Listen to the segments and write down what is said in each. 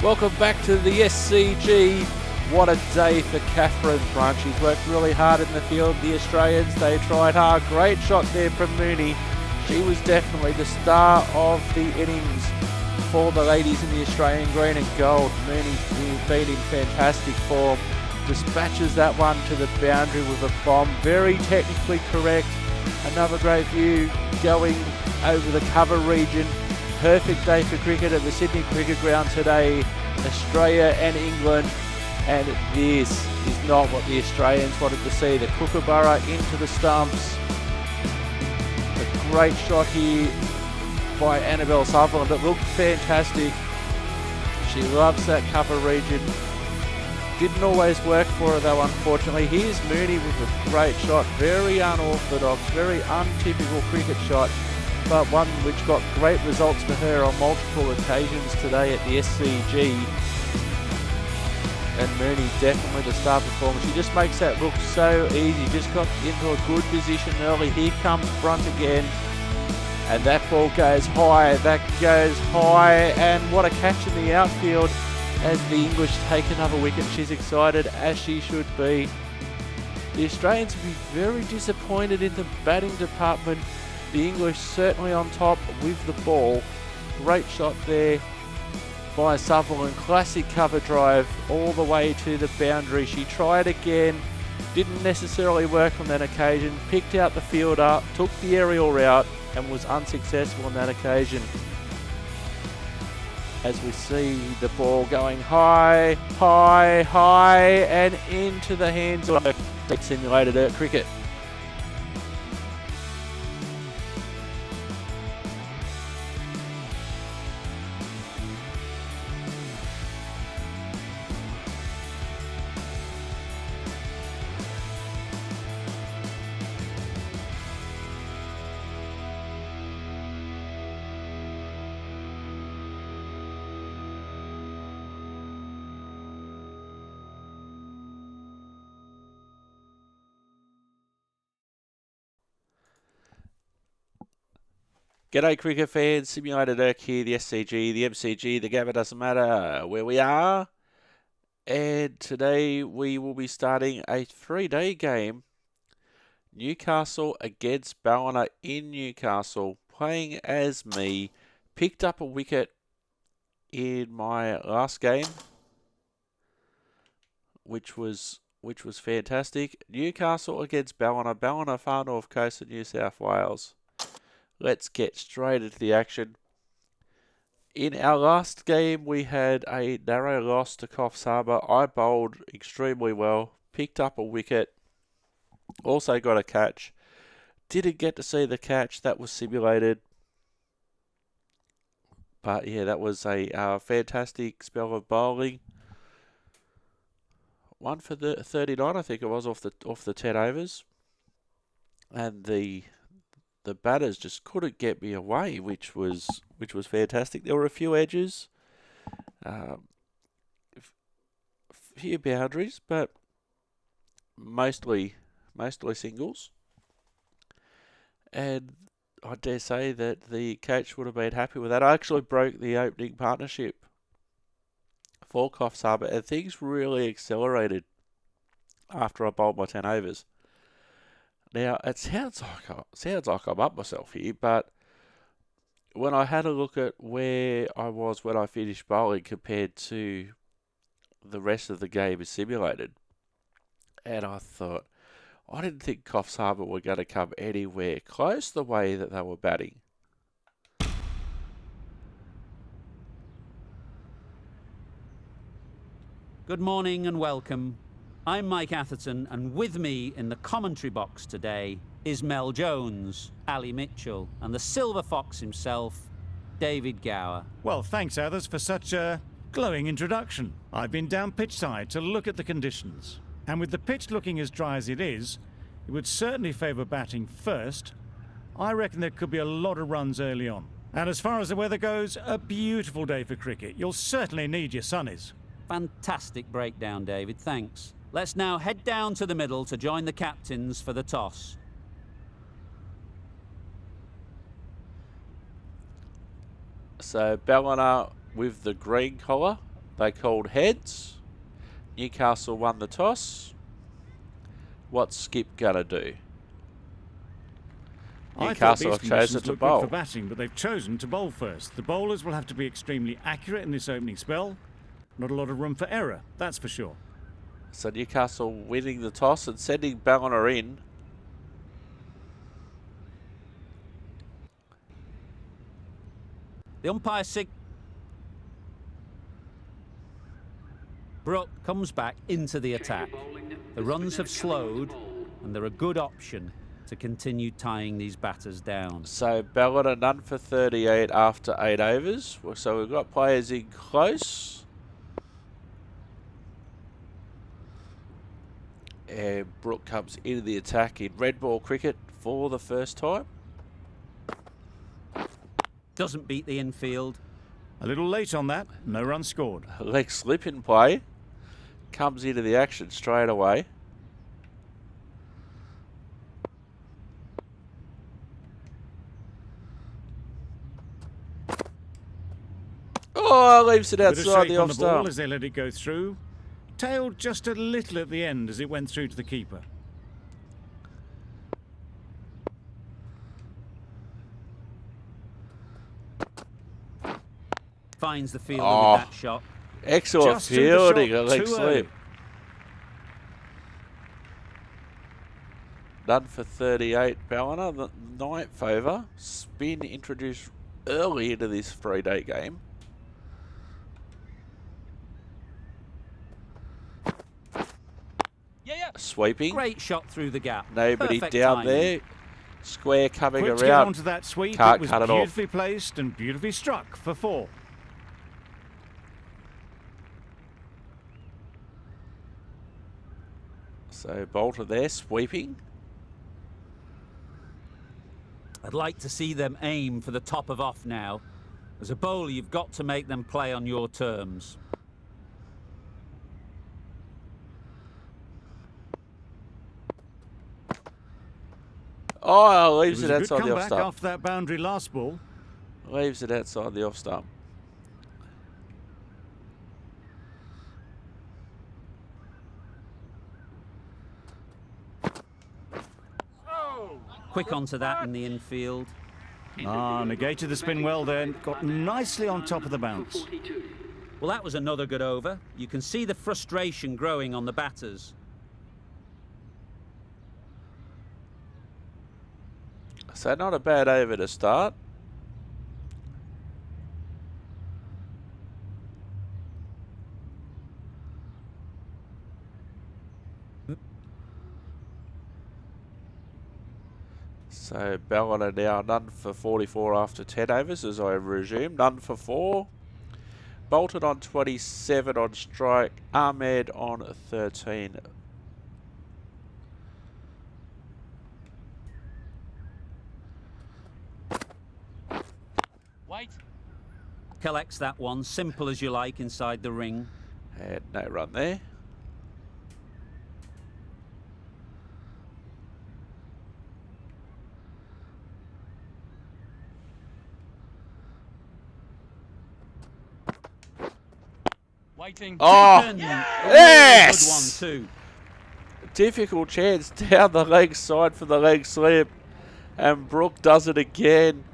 Welcome back to the SCG. What a day for Catherine Brunt. She's worked really hard in the field. The Australians, they tried hard. Great shot there from Mooney. She was definitely the star of the innings for the ladies in the Australian green and gold. Mooney been in fantastic form. Dispatches that one to the boundary with a bomb. Very technically correct. Another great view going over the cover region. Perfect day for cricket at the Sydney Cricket Ground today. Australia and England. And this is not what the Australians wanted to see. The Kookaburra into the stumps. A great shot here by Annabelle Sutherland. It looked fantastic. She loves that cover region. Didn't always work for her though, unfortunately. Here's Mooney with a great shot. Very unorthodox, very untypical cricket shot, but one which got great results for her on multiple occasions today at the SCG. And Mooney definitely the star performer. She just makes that look so easy. Just got into a good position early. Here comes Brunt again. And that ball goes high. That goes high. And what a catch in the outfield as the English take another wicket. She's excited, as she should be. The Australians will be very disappointed in the batting department. The English certainly on top with the ball. Great shot there by Sutherland. Classic cover drive all the way to the boundary. She tried again. Didn't necessarily work on that occasion. Picked out the fielder, took the aerial route and was unsuccessful on that occasion. As we see the ball going high, high, high and into the hands of simulated Earth cricket. G'day cricket fans, Simulated Erk here, the SCG, the MCG, the Gabba doesn't matter where we are. And today we will be starting a 3-day game. Newcastle against Ballina in Newcastle, playing as me. Picked up a wicket in my last game, which was fantastic. Newcastle against Ballina, Ballina far north coast of New South Wales. Let's get straight into the action. In our last game, we had a narrow loss to Coffs Harbour. I bowled extremely well, picked up a wicket, also got a catch. Didn't get to see the catch, that was simulated. But yeah, that was a fantastic spell of bowling. One for the 39, I think it was, off the 10 overs. And the batters just couldn't get me away, which was fantastic. There were a few edges, a few boundaries, but mostly singles. And I dare say that the coach would have been happy with that. I actually broke the opening partnership for Coffs Harbour, and things really accelerated after I bowled my 10 overs. Now, it sounds like I'm up myself here, but when I had a look at where I was when I finished bowling compared to the rest of the game is simulated, and I thought, I didn't think Coffs Harbour were going to come anywhere close the way that they were batting. Good morning and welcome. I'm Mike Atherton, and with me in the commentary box today is Mel Jones, Ali Mitchell, and the Silver Fox himself, David Gower. Well, thanks, Athers, for such a glowing introduction. I've been down pitch side to look at the conditions, and with the pitch looking as dry as it is, it would certainly favour batting first. I reckon there could be a lot of runs early on. And as far as the weather goes, a beautiful day for cricket. You'll certainly need your sunnies. Fantastic breakdown, David, thanks. Let's now head down to the middle to join the captains for the toss. So Ballina with the green collar. They called heads. Newcastle won the toss. What's Skip gonna do? Newcastle have chosen to bowl. For batting, but they've chosen to bowl first. The bowlers will have to be extremely accurate in this opening spell. Not a lot of room for error, that's for sure. So Newcastle winning the toss and sending Ballina in. The umpire Brooke comes back into the attack. The runs have slowed and they're a good option to continue tying these batters down. So Ballina none for 38 after 8 overs. So we've got players in close. And Brooke comes into the attack in red ball cricket for the first time. Doesn't beat the infield. A little late on that, no run scored. Leg slip in play. Comes into the action straight away. Oh, leaves it outside the off stump. As they let it go through. Tailed just a little at the end as it went through to the keeper. Finds the fielder with that shot. Excellent Just fielding, a leg too slip. early. None for 38, Ballina. The 9th over. Spin introduced early into this 3-day game. Sweeping. Great shot through the gap. Nobody Perfect down timing. there. Square coming Quick to around. get onto that sweep. Can't it was cut it off. beautifully placed and beautifully struck for 4. So Bolter there sweeping. I'd like to see them aim for the top of off now. As a bowler, you've got to make them play on your terms. Oh, leaves it It was a outside good the off comeback stump. after that boundary last ball. Leaves it outside the off stump. Quick onto that in the infield. Negated the spin well then. Got nicely on top of the bounce. Well, that was another good over. You can see the frustration growing on the batters. So not a bad over to start. So Ballina now none for 44 after 10 overs as I resume. None for 4. Bolton on 27 on strike. Ahmed on 13. Wait. Collects that one, simple as you like, inside the ring. And no run there. Waiting. Oh, yes! Good one too. Difficult chance down the leg side for the leg slip. And Brooke does it again.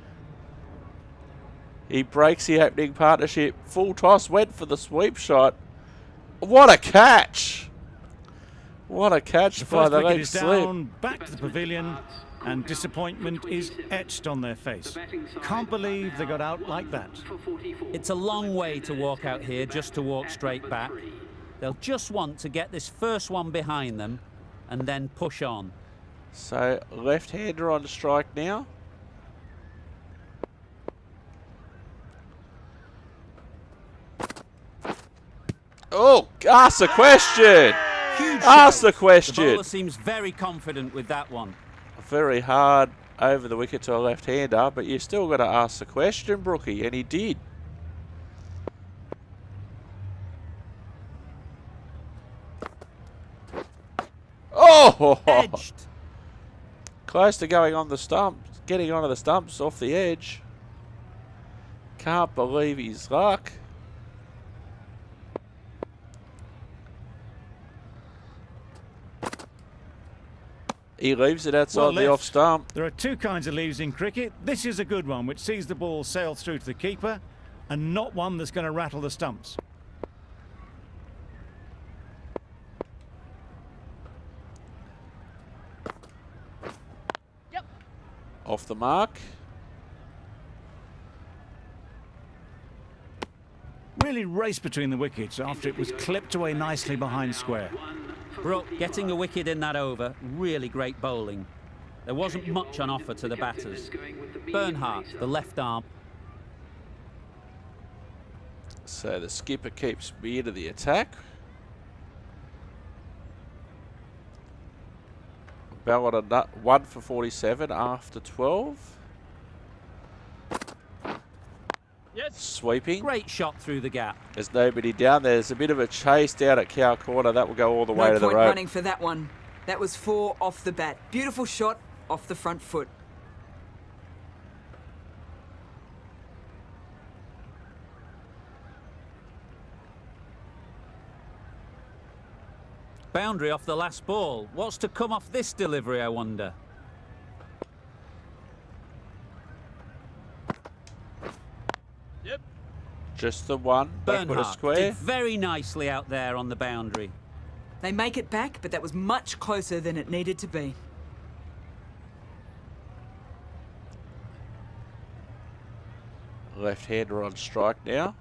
He breaks the opening partnership. Full toss, went for the sweep shot. What a catch! What a catch by the leg slip. Down, back to the pavilion, and disappointment is etched on their face. Can't believe they got out like that. It's a long way to walk out here just to walk straight back. They'll just want to get this first one behind them and then push on. So left-hander on strike now. Oh, ask the question. Huge Ask the shout. question. The bowler seems very confident with that one. Very hard over the wicket to a left-hander, but you still got to ask the question, Brookie, and he did. Oh! Edged. Close to going on the stumps, getting onto the stumps off the edge. Can't believe his luck. He leaves it outside the off stump. There are two kinds of leaves in cricket. This is a good one, which sees the ball sail through to the keeper, and not one that's going to rattle the stumps. Yep. Off the mark. Really raced between the wickets after it was clipped away nicely behind square. Brooke getting a wicket in that over, really great bowling. There wasn't much on offer to the batters. Bernhardt, the left arm. So the skipper keeps me into the attack. Ballina 1 for 47 after 12. Yes. Sweeping. Great shot through the gap. There's nobody down there. There's a bit of a chase down at Cow Corner. That will go all the way to the No point rope. running for that one. That was 4 off the bat. Beautiful shot off the front foot. Boundary off the last ball. What's to come off this delivery, I wonder? Yep. Just the one. Back with a Bernhardt square. did very nicely out there on the boundary. They make it back, but that was much closer than it needed to be. Left-hander on strike now.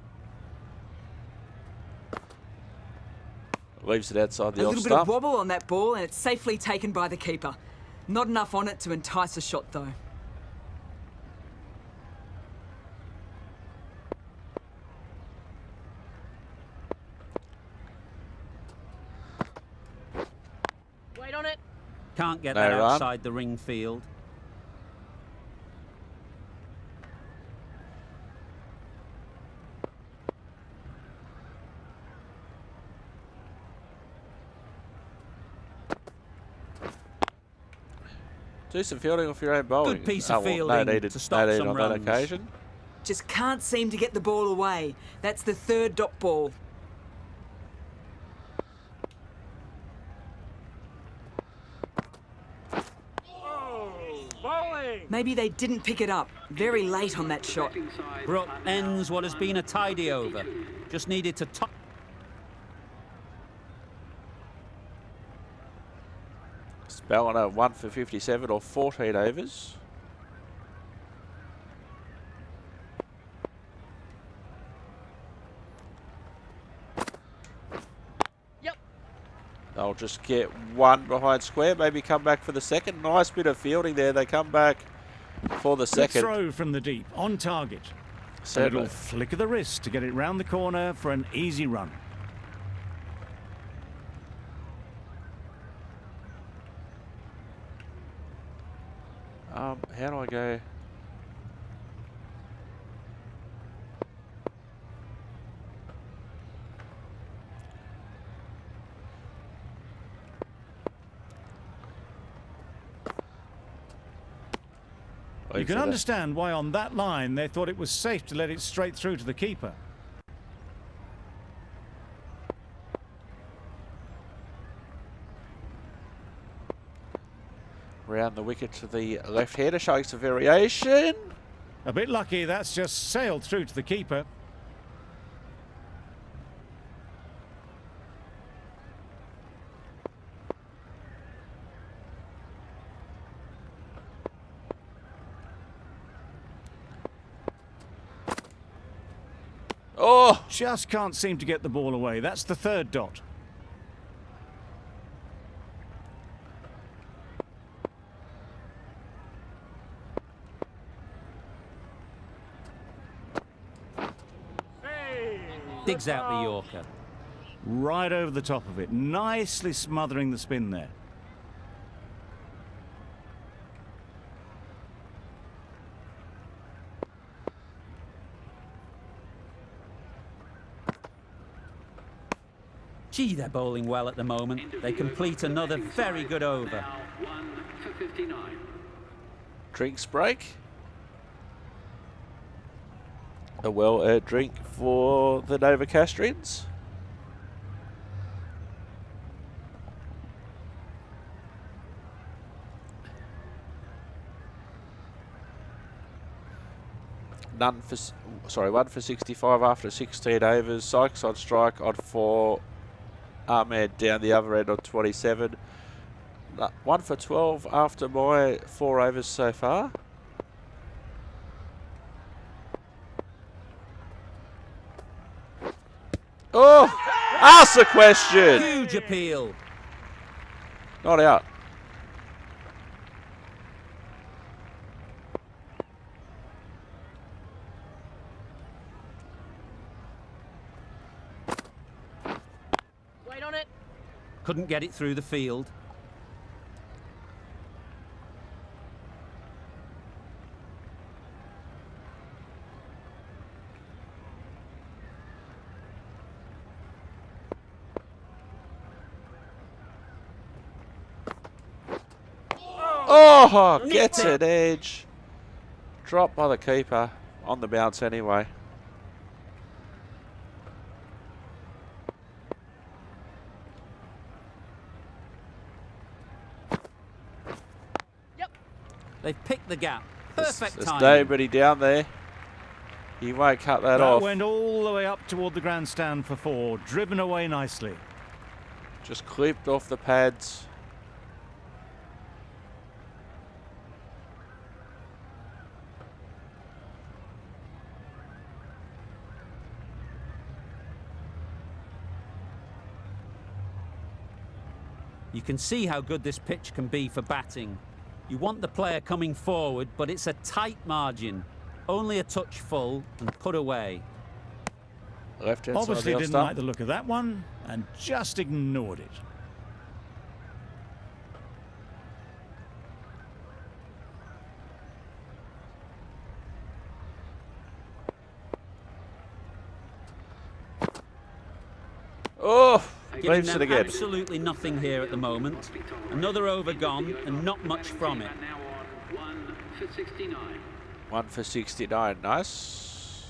Leaves it outside the A off little bit of stump. wobble on that ball, and it's safely taken by the keeper. Not enough on it to entice a shot, though. Wait on it. Can't get No that run. outside the ring field. Do some fielding off your own bowling. Good piece of No fielding needed, to stop no need some on runs. that occasion. Just can't seem to get the ball away. That's the third dot ball. Maybe they didn't pick it up. Very late on that shot. Brooke ends what has been a tidy over. Just needed to top. Ballina 1 for 57 or 14 overs. Yep. They'll just get one behind square, maybe come back for the second. Nice bit of fielding there. They come back for the Good second. throw from the deep, on target. A little flick of the wrist to get it round the corner for an easy run. How do I go? You can understand why on that line they thought it was safe to let it straight through to the keeper. Round the wicket to the left-hander, showing some variation. A bit lucky, that's just sailed through to the keeper. Oh! Just can't seem to get the ball away. That's the third dot. Digs out the Yorker. Right over the top of it, nicely smothering the spin there. Gee, they're bowling well at the moment. They complete another very good over. Drinks break. A well-earned drink for the Novocastrians. One for 65 after 16 overs. Sykes on strike on 4. Ahmed down the other end on 27. 1 for 12 after my 4 overs so far. Oh! Ask the question! Huge appeal. Not out. Wait on it. Couldn't get it through the field. Oh, gets an edge. Dropped by the keeper. On the bounce anyway. Yep. They've picked the gap. Perfect There's timing. nobody down there. He won't cut that off. Went all the way up toward the grandstand for 4, driven away nicely. Just clipped off the pads. You can see how good this pitch can be for batting. You want the player coming forward, but it's a tight margin. Only a touch full and put away. Left hand Obviously side didn't like the look of that one and just ignored it. Oh, Giving leaves them it again. absolutely nothing here at the moment. Another over gone and not much from it. 1 for 69, nice.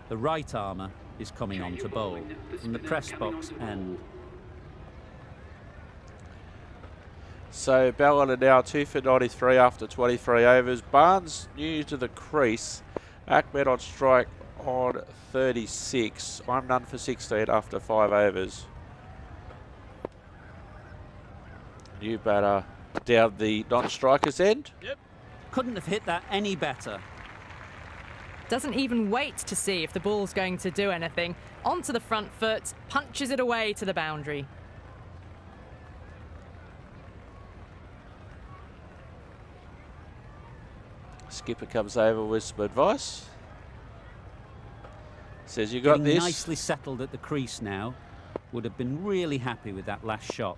The right armour is coming on to bowl from the press box end. So Ballina now 2 for 93 after 23 overs. Barnes new to the crease. Ahmed on strike on 36. I'm none for 16 after 5 overs. New batter down the non-striker's end. Yep. Couldn't have hit that any better. Doesn't even wait to see if the ball's going to do anything. Onto the front foot, punches it away to the boundary. Skipper comes over with some advice. Says you got Getting this. nicely settled at the crease now. Would have been really happy with that last shot.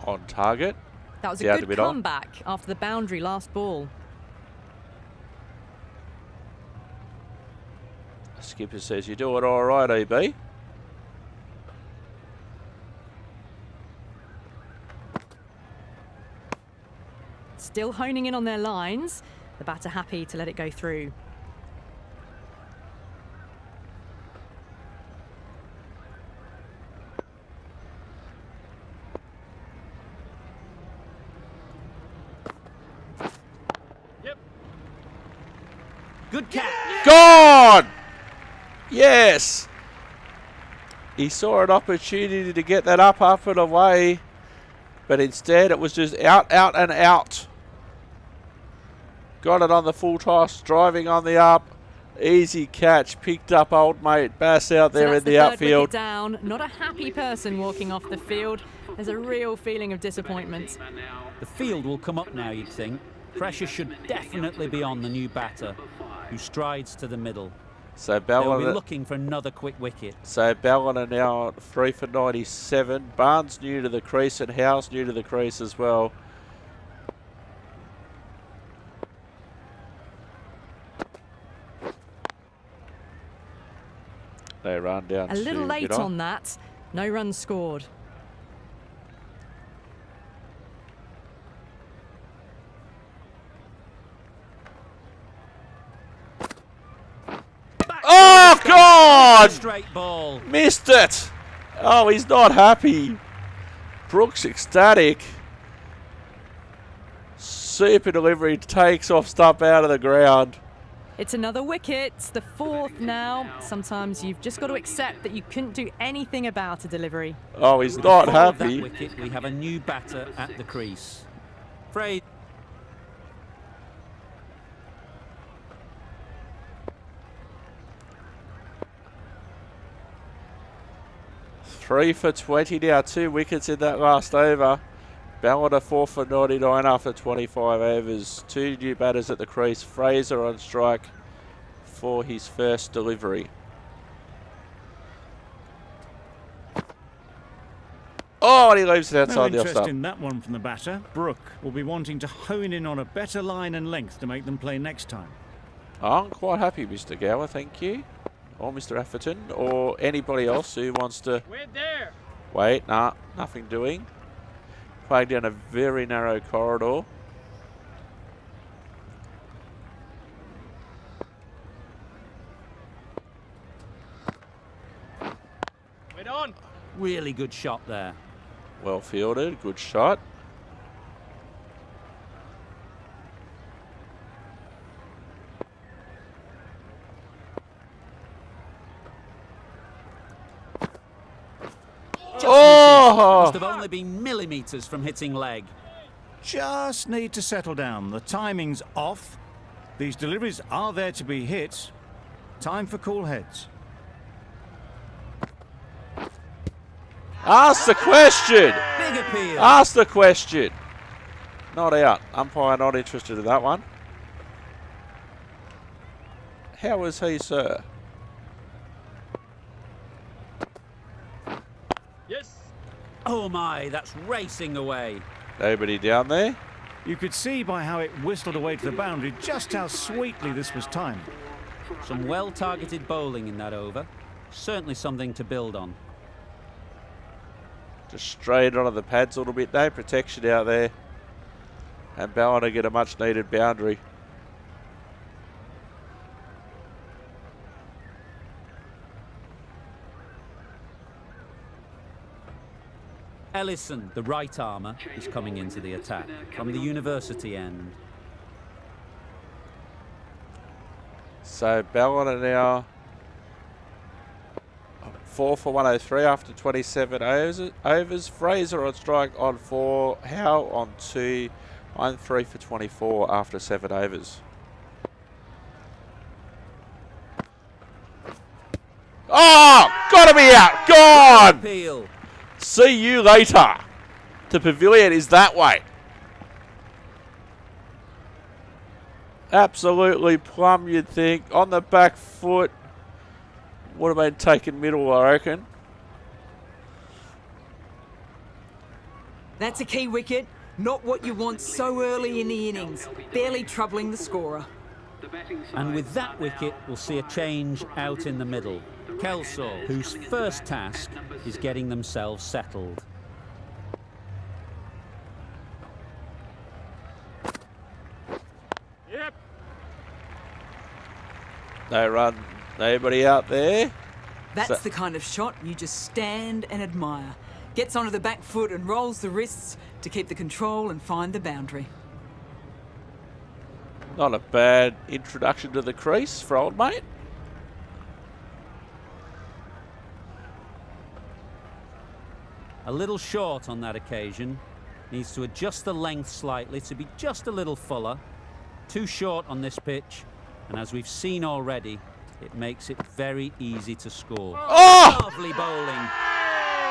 On target. That was Yeah, a to good be done. comeback after the boundary last ball. Skipper says you do it all right, EB. Still honing in on their lines. The batter happy to let it go through. Yep. Good catch. Gone! Yes! He saw an opportunity to get that up and away, but instead it was just out, and out. Got it on the full toss, driving on the up. Easy catch, picked up old mate Bass out there in the third outfield. wicket down. Not a happy person walking off the field. There's a real feeling of disappointment. The field will come up now, you'd think. Pressure should definitely be on the new batter, who strides to the middle. So They'll be Ballina, looking for another quick wicket. so Ballina now 3 for 97. Barnes new to the crease and House new to the crease as well. They run down A little to late G'day. on that. No runs scored. Oh, God! Straight ball. Missed it! Oh, he's not happy. Brooks ecstatic. Super delivery, takes off stump out of the ground. It's another wicket, the 4th now. Sometimes you've just got to accept that you couldn't do anything about a delivery. Oh, he's With not the fall of happy. That wicket, we have a new batter at the crease. Fraser. 3 for 20 now, 2 wickets in that last over. Ballina 4 for 99 after 25 overs. 2 new batters at the crease. Fraser on strike for his first delivery. Oh, and he leaves it No outside the off interest stump. in that one from the batter. Brooke will be wanting to hone in on a better line and length to make them play next time. I'm quite happy, Mr. Gower, thank you. Or Mr. Atherton, or anybody else who wants to... We're there. Wait, nah, nothing doing. Playing down a very narrow corridor. Wait on. Really good shot there. Well fielded, good shot. Must have only been millimetres from hitting leg. Just need to settle down. The timing's off. These deliveries are there to be hit. Time for cool heads. Ask the question! Big appeal. Ask the question! Not out. Umpire not interested in that one. How was he, sir? Yes. Oh my, that's racing away. Nobody down there? You could see by how it whistled away to the boundary just how sweetly this was timed. Some well-targeted bowling in that over. Certainly something to build on. Just straight onto the pads a little bit. No protection out there. And Ballina get a much needed boundary. Ellison, the right armour, is coming into the attack from the university end. So Ballina now 4 for 103 after 27 overs. Fraser on strike on 4. Howe on 2. I'm 3 for 24 after 7 overs. Oh! Gotta be out! Gone! Appeal. See you later. The pavilion is that way. Absolutely plumb, you'd think. On the back foot. Would have been taken middle, I reckon. That's a key wicket. Not what you want so early in the innings. Barely troubling the scorer. And with that wicket, we'll see a change out in the middle. Kelso, whose first task is getting themselves settled. Yep. No run. Nobody out there. That's the kind of shot you just stand and admire. Gets onto the back foot and rolls the wrists to keep the control and find the boundary. Not a bad introduction to the crease for old mate. A little short on that occasion. Needs to adjust the length slightly to be just a little fuller. Too short on this pitch. And as we've seen already, it makes it very easy to score. Oh! Lovely bowling.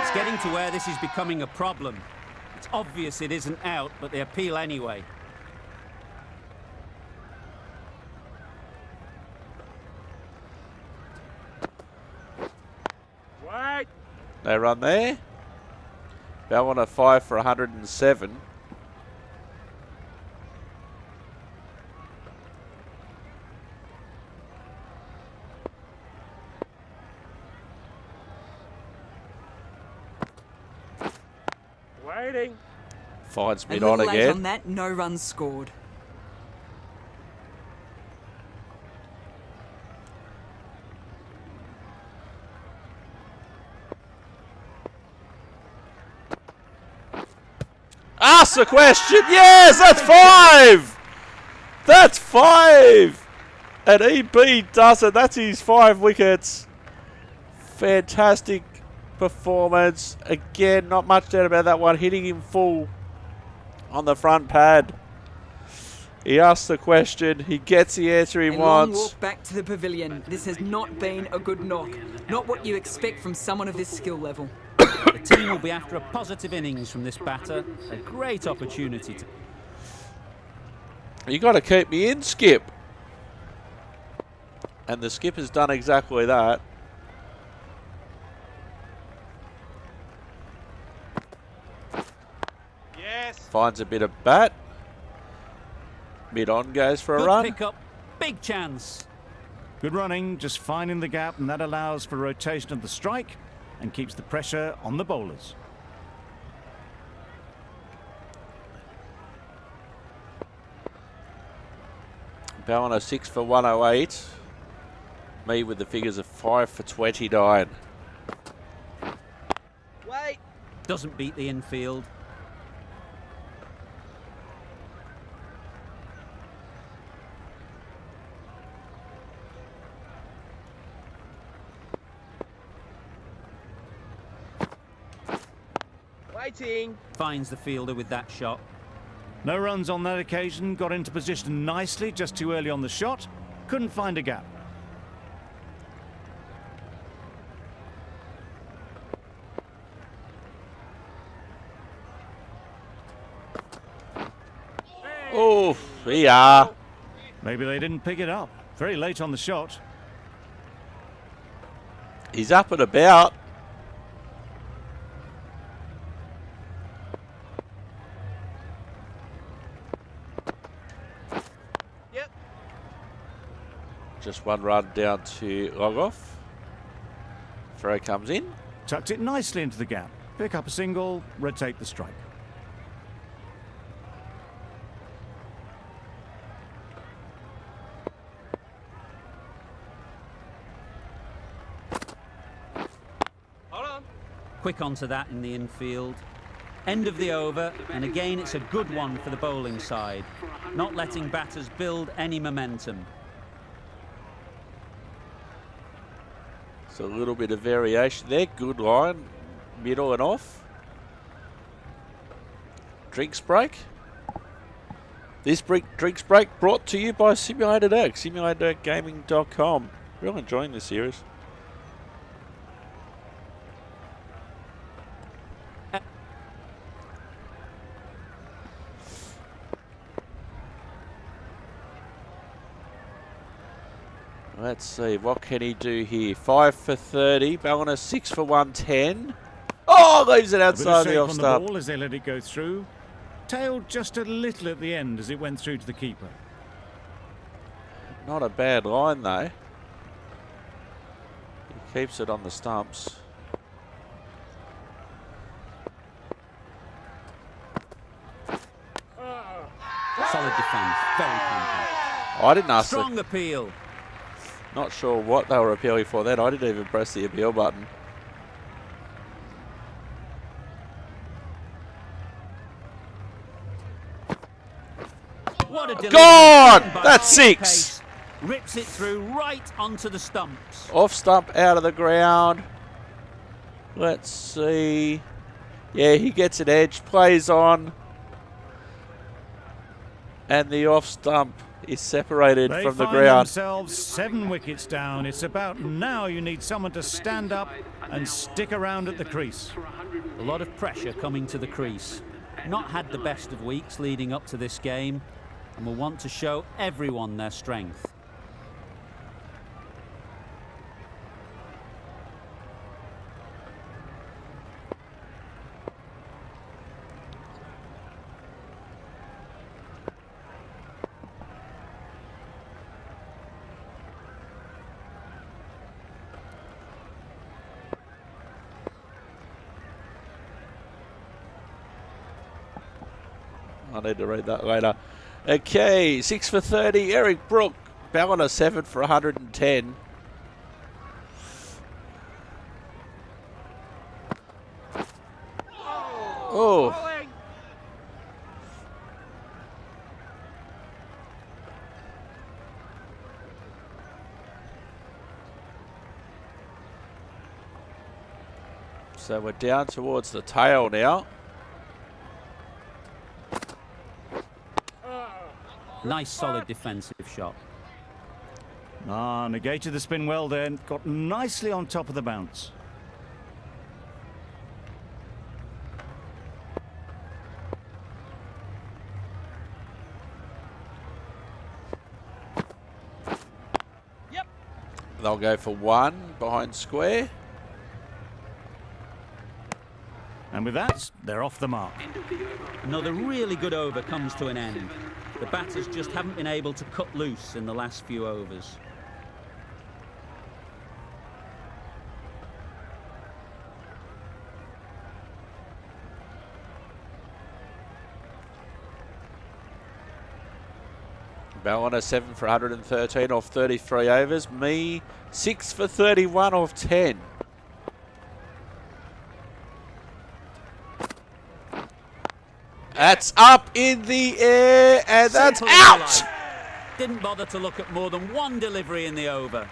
It's getting to where this is becoming a problem. It's obvious it isn't out, but they appeal anyway. No run there. Ballina 5 for 107. Waiting. Finds A mid little on late again. on that, no runs scored. Ask the question. Yes, that's 5. That's 5. And EB does it. That's his 5 wickets. Fantastic performance. Again, not much doubt about that one. Hitting him full on the front pad. He asks the question. He gets the answer he A long wants. walk back to the pavilion. This has not been a good knock. Not what you expect from someone of this skill level. The team will be after a positive innings from this batter. A great opportunity to... You got to keep me in, Skip. And the skip has done exactly that. Yes. Finds a bit of bat. Mid on goes for a Good run. pick up. Big chance. Good running, just finding the gap, and that allows for rotation of the strike and keeps the pressure on the bowlers. Ballina 6 for 108. Me with the figures of 5 for 29. Wait. Doesn't beat the infield. Waiting. Finds the fielder with that shot. No runs on that occasion, got into position nicely, just too early on the shot. Couldn't find a gap. Oh, yeah. Maybe they didn't pick it up. Very late on the shot. He's up and about. Yep. Just one run down to log off. Throw comes in. Tucked it nicely into the gap. Pick up a single, rotate the strike. Hold on. Quick onto that in the infield. End of the over, and again it's a good one for the bowling side. Not letting batters build any momentum. So a little bit of variation there. Good line. Middle and off. Drinks break. This drinks break brought to you by Simulated Egg, simulatedgaming.com. Really enjoying this series. Let's see, what can he do here? 5 for 30, Ballina 6 for 110. Oh, leaves it outside the off on stump. the ball as they let it go through. Tailed just a little at the end as it went through to the keeper. Not a bad line though. He keeps it on the stumps. Solid defence, very compact. I didn't ask. Strong appeal. Not sure what they were appealing for then. I didn't even press the appeal button. What a delivery. Gone! By That's speed 6. pace. Rips it through right onto the stumps. Off stump, out of the ground. Let's see. Yeah, he gets an edge, plays on. And the off stump is separated They from the find ground. themselves 7 wickets down. It's about now you need someone to stand up and stick around at the crease. A lot of pressure coming to the crease. Not had the best of weeks leading up to this game, and will want to show everyone their strength. I need to read that later. Okay, 6 for 30. Eric Brook. Ballina 7 for 110. Oh. Bowling. So we're down towards the tail now. Nice solid defensive shot. Negated the spin well then. Got nicely on top of the bounce. Yep. They'll go for 1 behind square. And with that, they're off the mark. Another really good over comes to an end. The batters just haven't been able to cut loose in the last few overs. Ballina 7 for 113 off 33 overs. Me 6 for 31 off 10. That's up in the air and that's Simple as you out. like. Didn't bother to look at more than one delivery in the over.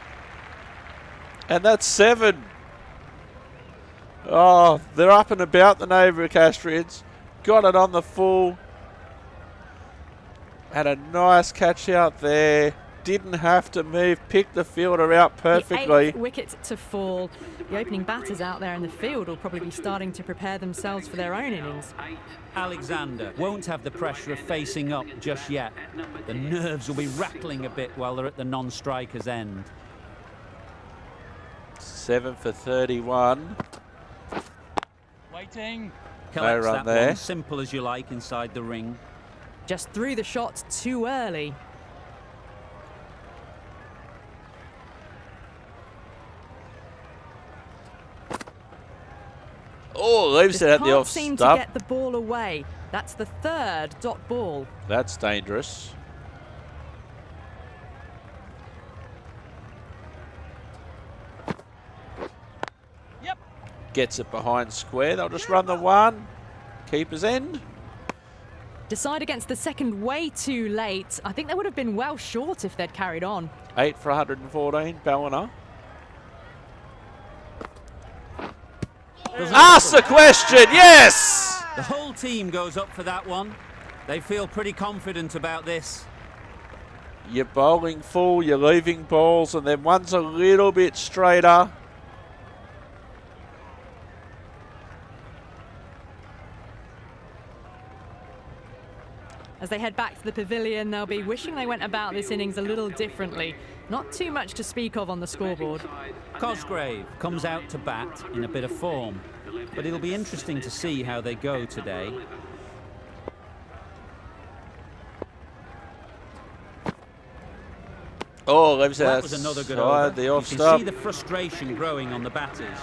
And that's 7. Oh, they're up and about the Newcastrians. Got it on the full. Had a nice catch out there. Didn't have to move. Picked the fielder out perfectly. The 8th wicket to fall. The opening batters out there in the field will probably be starting to prepare themselves for their own innings. Alexander won't have the pressure of facing up just yet. The nerves will be rattling a bit while they're at the non-striker's end. 7 for 31. Waiting. Collects run that there. one, simple as you like, inside the ring. Just threw the shot too early. Oh, leaves it at the Can't off seem to stump. get the ball away. That's the 3rd dot ball. That's dangerous. Yep. Gets it behind square. They'll just run the 1. Keeper's end. Decide against the 2nd way too late. I think they would have been well short if they'd carried on. 8 for 114. Ballina. Ask the question. Yes. The whole team goes up for that one. They feel pretty confident about this. You're bowling full. You're leaving balls, and then one's a little bit straighter. As they head back to the pavilion, they'll be wishing they went about this innings a little differently. Not too much to speak of on the scoreboard. Cosgrave comes out to bat in a bit of form, but it'll be interesting to see how they go today. Oh, leaves it That was another good outside over. the You off can stump. see the frustration growing on the batters.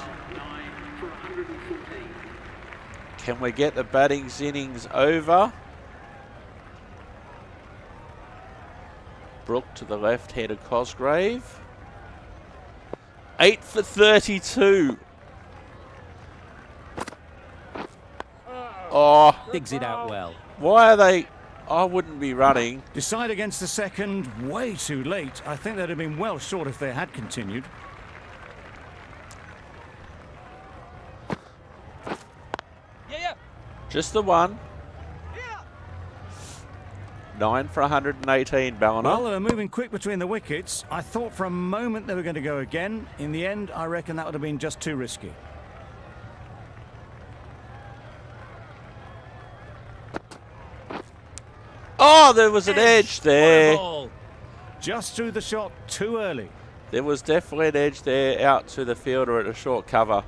Can we get the batting innings over? Brooke to the left, headed Cosgrave. 8 for 32. Oh, Digs it out well. why are they? I wouldn't be running. Decide against the 2nd way too late. I think they'd have been well short if they had continued. Yeah. Just the 1. Yeah. 9 for 118, Ballina. Well, they were moving quick between the wickets. I thought for a moment they were going to go again. In the end, I reckon that would have been just too risky. Oh, there was an edge there. What a ball. Just threw the shot too early. There was definitely an edge there out to the fielder at a short cover.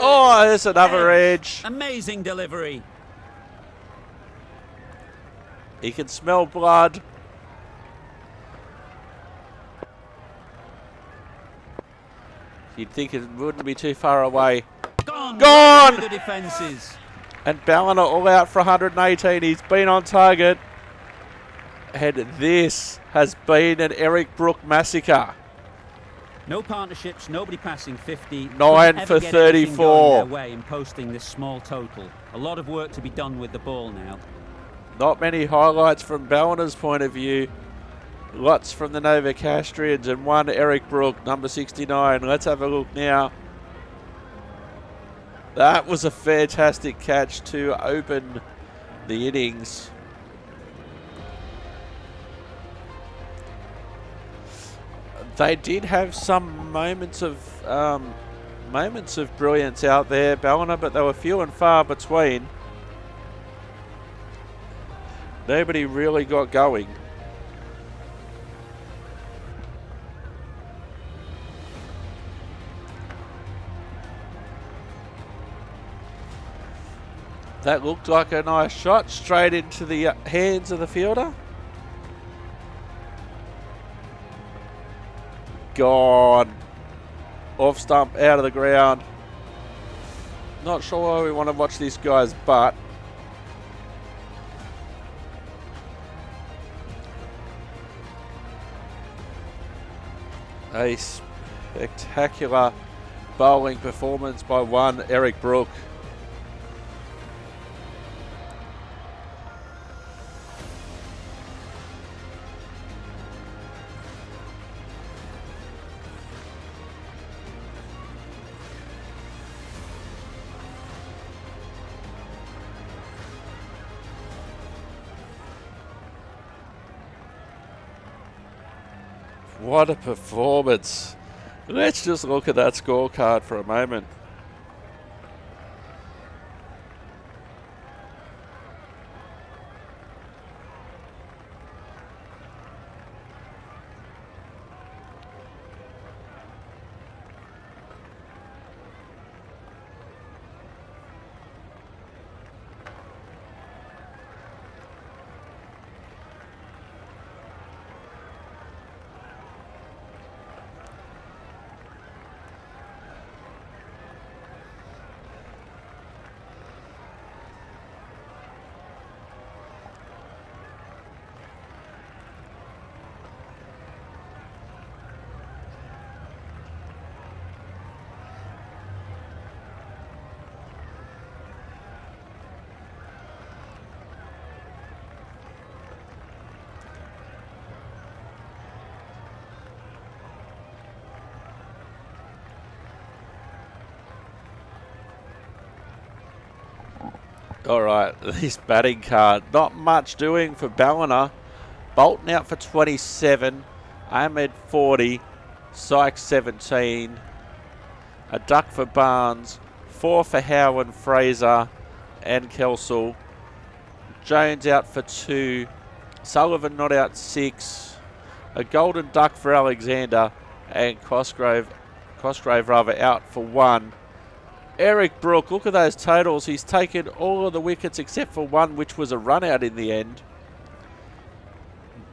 Oh, there's another edge. Amazing delivery. He can smell blood. You'd think it wouldn't be too far away. Gone! Gone! Through the defences. And Ballina all out for 118. He's been on target. And this has been an Eric Brook massacre. No partnerships, nobody passing 50. 9 Couldn't for ever get anything 34. going their way in posting this small total. A lot of work to be done with the ball now. Not many highlights from Ballina's point of view. Lots from the Novocastrians and one Eric Brook, number 69. Let's have a look now. That was a fantastic catch to open the innings. They did have some moments of brilliance out there, Ballina, but they were few and far between. Nobody really got going. That looked like a nice shot straight into the hands of the fielder. Gone. Off stump, out of the ground. Not sure why we want to watch this guy's butt. A spectacular bowling performance by one Eric Brook. What a performance. Let's just look at that scorecard for a moment. All right, this batting card, not much doing for Ballina. Bolton out for 27, Ahmed 40, Sykes 17, a duck for Barnes, 4 for Howe and Fraser and Kelsall. Jones out for 2, Sullivan not out 6, a golden duck for Alexander, and Cosgrave out for 1. Eric Brook, look at those totals. He's taken all of the wickets except for one, which was a run out in the end.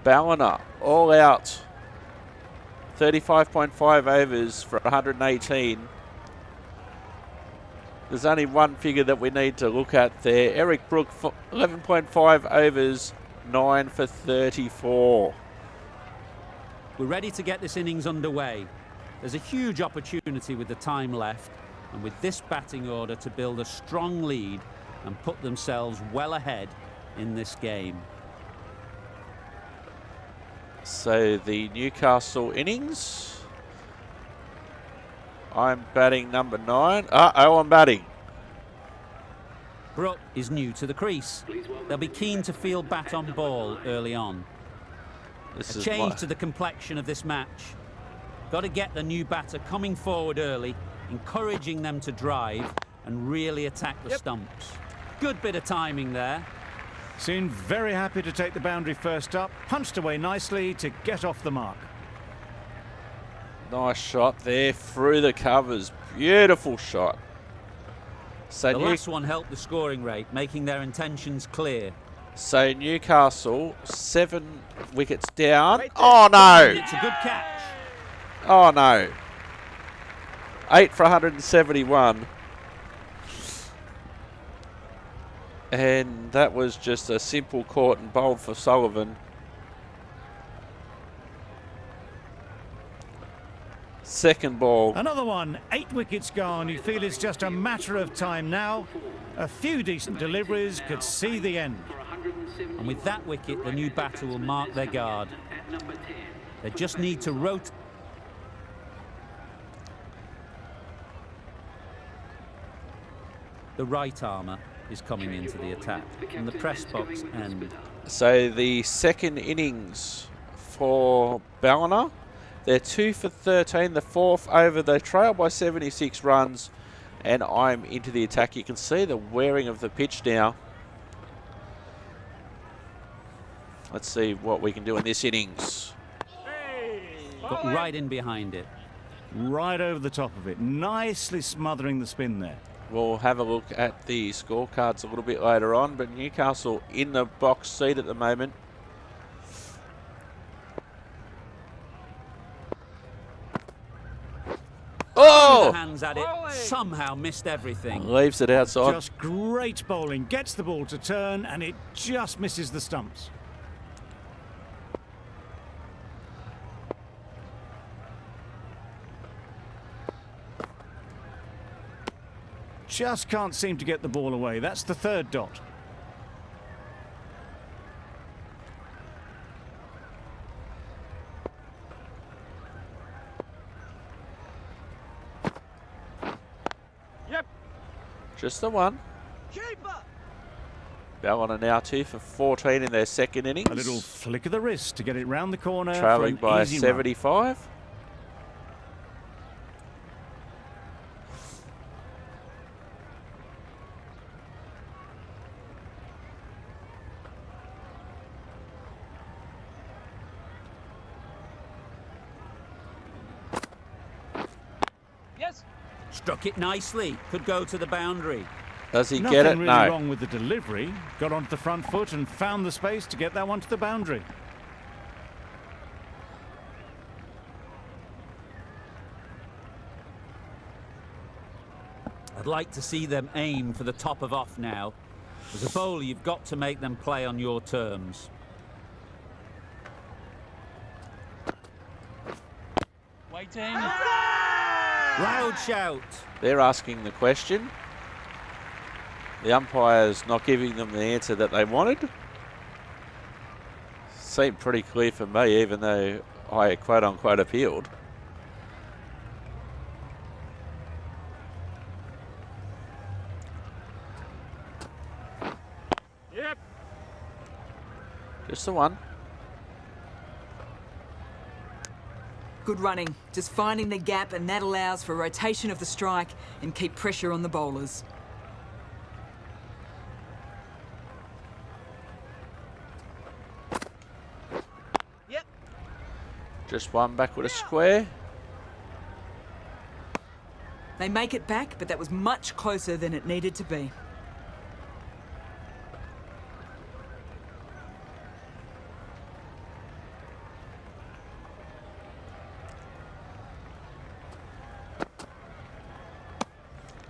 Ballina, all out. 35.5 overs for 118. There's only one figure that we need to look at there. Eric Brook, 11.5 overs, 9 for 34. We're ready to get this innings underway. There's a huge opportunity with the time left, and with this batting order to build a strong lead and put themselves well ahead in this game. So the Newcastle innings. I'm batting number 9. I'm batting. Brooke is new to the crease. They'll be keen to field bat on ball early on. A change to the complexion of this match. Got to get the new batter coming forward early, encouraging them to drive and really attack the stumps. Good bit of timing there. Seemed very happy to take the boundary first up, punched away nicely to get off the mark. Nice shot there through the covers. Beautiful shot. So the last one helped the scoring rate, making their intentions clear. So Newcastle, 7 wickets down. Oh no! It's a good catch. Oh no. 8 for 171. And that was just a simple caught and bowled for Sullivan. Second ball. Another one, 8 wickets gone. You feel it's just a matter of time now. A few decent deliveries could see the end. And with that wicket, the new batter will mark their guard. They just need to rotate. The right armour is coming into the attack from the press box end. So the second innings for Ballina. They're 2 for 13. The fourth over. They trail by 76 runs. And I'm into the attack. You can see the wearing of the pitch now. Let's see what we can do in this innings. Got right in behind it. Right over the top of it. Nicely smothering the spin there. We'll have a look at the scorecards a little bit later on, but Newcastle in the box seat at the moment. Oh! Hands at it, somehow missed everything. Leaves it outside. Just great bowling. Gets the ball to turn and it just misses the stumps. Just can't seem to get the ball away. That's the third dot. Yep. Just the one. Keeper. Ballina now 2 for 14 in their second innings. A little flick of the wrist to get it round the corner. Trailing for an by easy run. 75. Yes. Struck it nicely, could go to the boundary. Does he Nothing get it? really No. wrong with the delivery. Got onto the front foot and found the space to get that one to the boundary. I'd like to see them aim for the top of off now. As a bowler, you've got to make them play on your terms. Waiting. Loud shout. They're asking the question. The umpire's not giving them the answer that they wanted. Seemed pretty clear for me, even though I quote-unquote appealed. Yep. Just the one. Good running, just finding the gap, and that allows for rotation of the strike and keep pressure on the bowlers. Yep. Just one back with a square. They make it back, but that was much closer than it needed to be.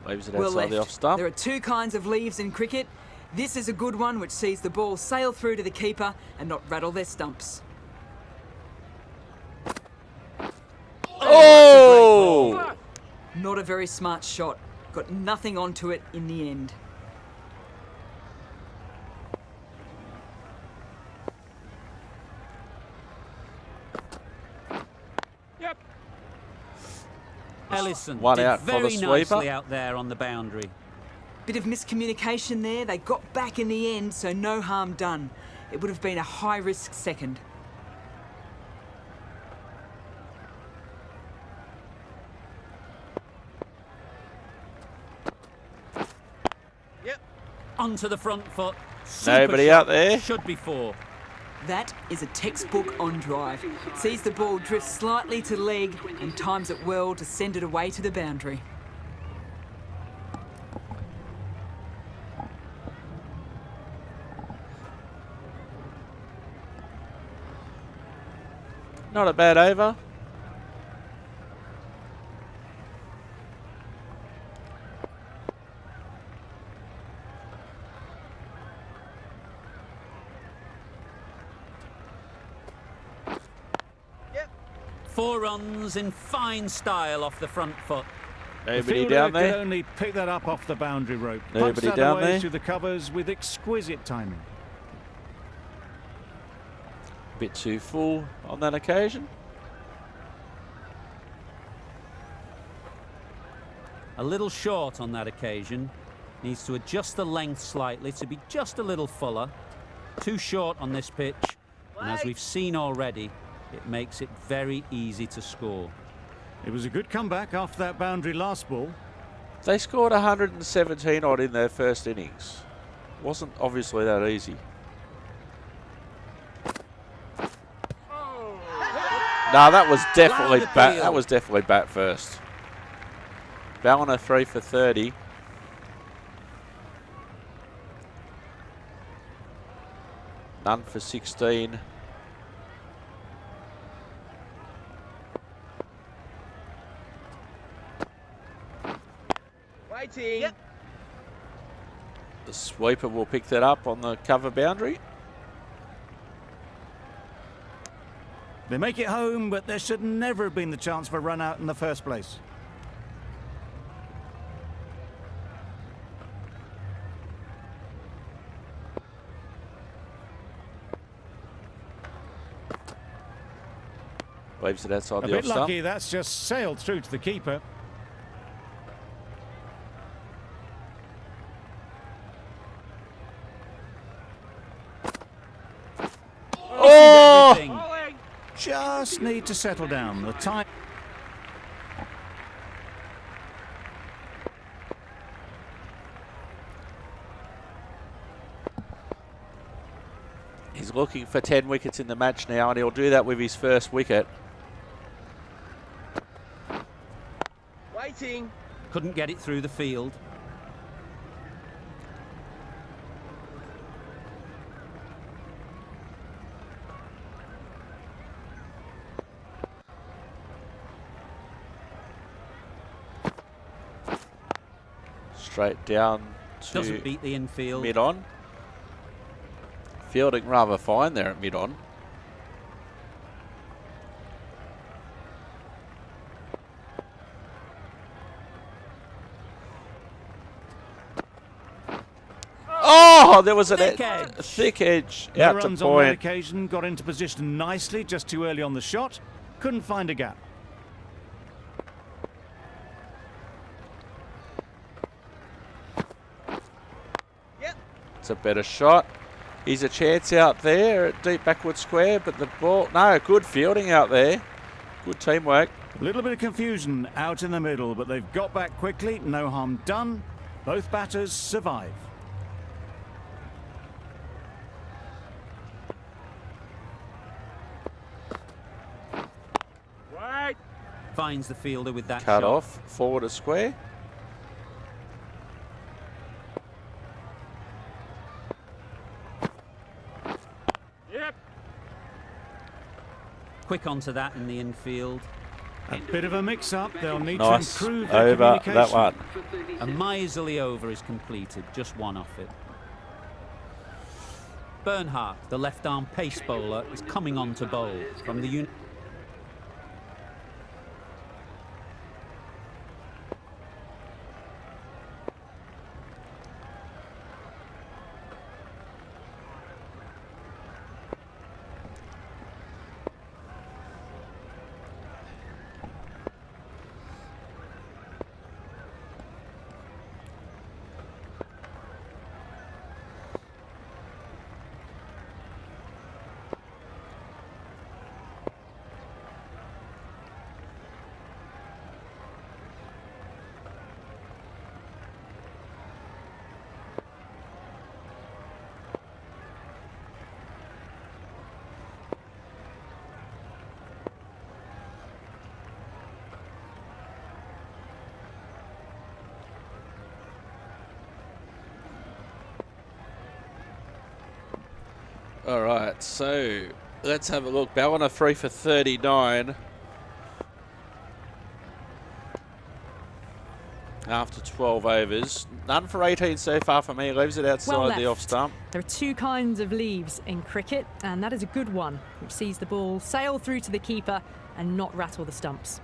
Leaves it Well outside the off left. stump. There are two kinds of leaves in cricket. This is a good one which sees the ball sail through to the keeper and not rattle their stumps. Oh! Not a very smart shot. Got nothing onto it in the end. Yep. Ellison One did out for the very sweeper. nicely out there on the boundary. Bit of miscommunication there. They got back in the end, so no harm done. It would have been a high-risk second. Yep. Onto the front foot. Super Nobody shot. out there. Should be 4. That is a textbook on drive. Sees the ball drift slightly to leg and times it well to send it away to the boundary. Not a bad over. 4 runs in fine style off the front foot. The Nobody fielder down could there. only pick that up off the boundary rope. Nobody Punched that down away there. through the covers with exquisite timing. Bit too full on that occasion. A little short on that occasion. Needs to adjust the length slightly to be just a little fuller. Too short on this pitch. And as we've seen already, it makes it very easy to score. It was a good comeback after that boundary last ball. They scored 117 odd in their first innings. Wasn't obviously that easy. No, that was definitely Round bat. appeal. That was definitely bat first. Ballina 3 for 30. None for 16. Waiting. Yep. The sweeper will pick that up on the cover boundary. They make it home, but there should never have been the chance for a run out in the first place. Leaves it outside A the bit off stump. lucky, that's just sailed through to the keeper. Oh! Everything. Bowling. Just need to settle down. The time. He's looking for 10 wickets in the match now, and he'll do that with his first wicket. Waiting. Couldn't get it through the field. Straight down Doesn't to beat the infield. mid-on. Fielding rather fine there at mid-on. Oh, there was a Thick edge. thick edge No out to runs on that point. occasion. Got into position nicely, just too early on the shot. Couldn't find a gap. Yep. It's a better shot. He's a chance out there at deep backward square, but the ball, no, good fielding out there. Good teamwork. A little bit of confusion out in the middle, but they've got back quickly. No harm done. Both batters survive. Wait. Finds the fielder with that Cut shot. off, forward a square. Yep. Quick onto that in the infield. A bit of a mix-up. They'll need Nice to improve their over that communication. one. A miserly over is completed, just one off it. Bernhardt, the left-arm pace bowler, is coming on to bowl from the All right, so let's have a look. Ballina 3 for 39. after 12 overs. None for 18 so far for me. Leaves it outside the off stump. There are two kinds of leaves in cricket, and that is a good one, which sees the ball sail through to the keeper and not rattle the stumps.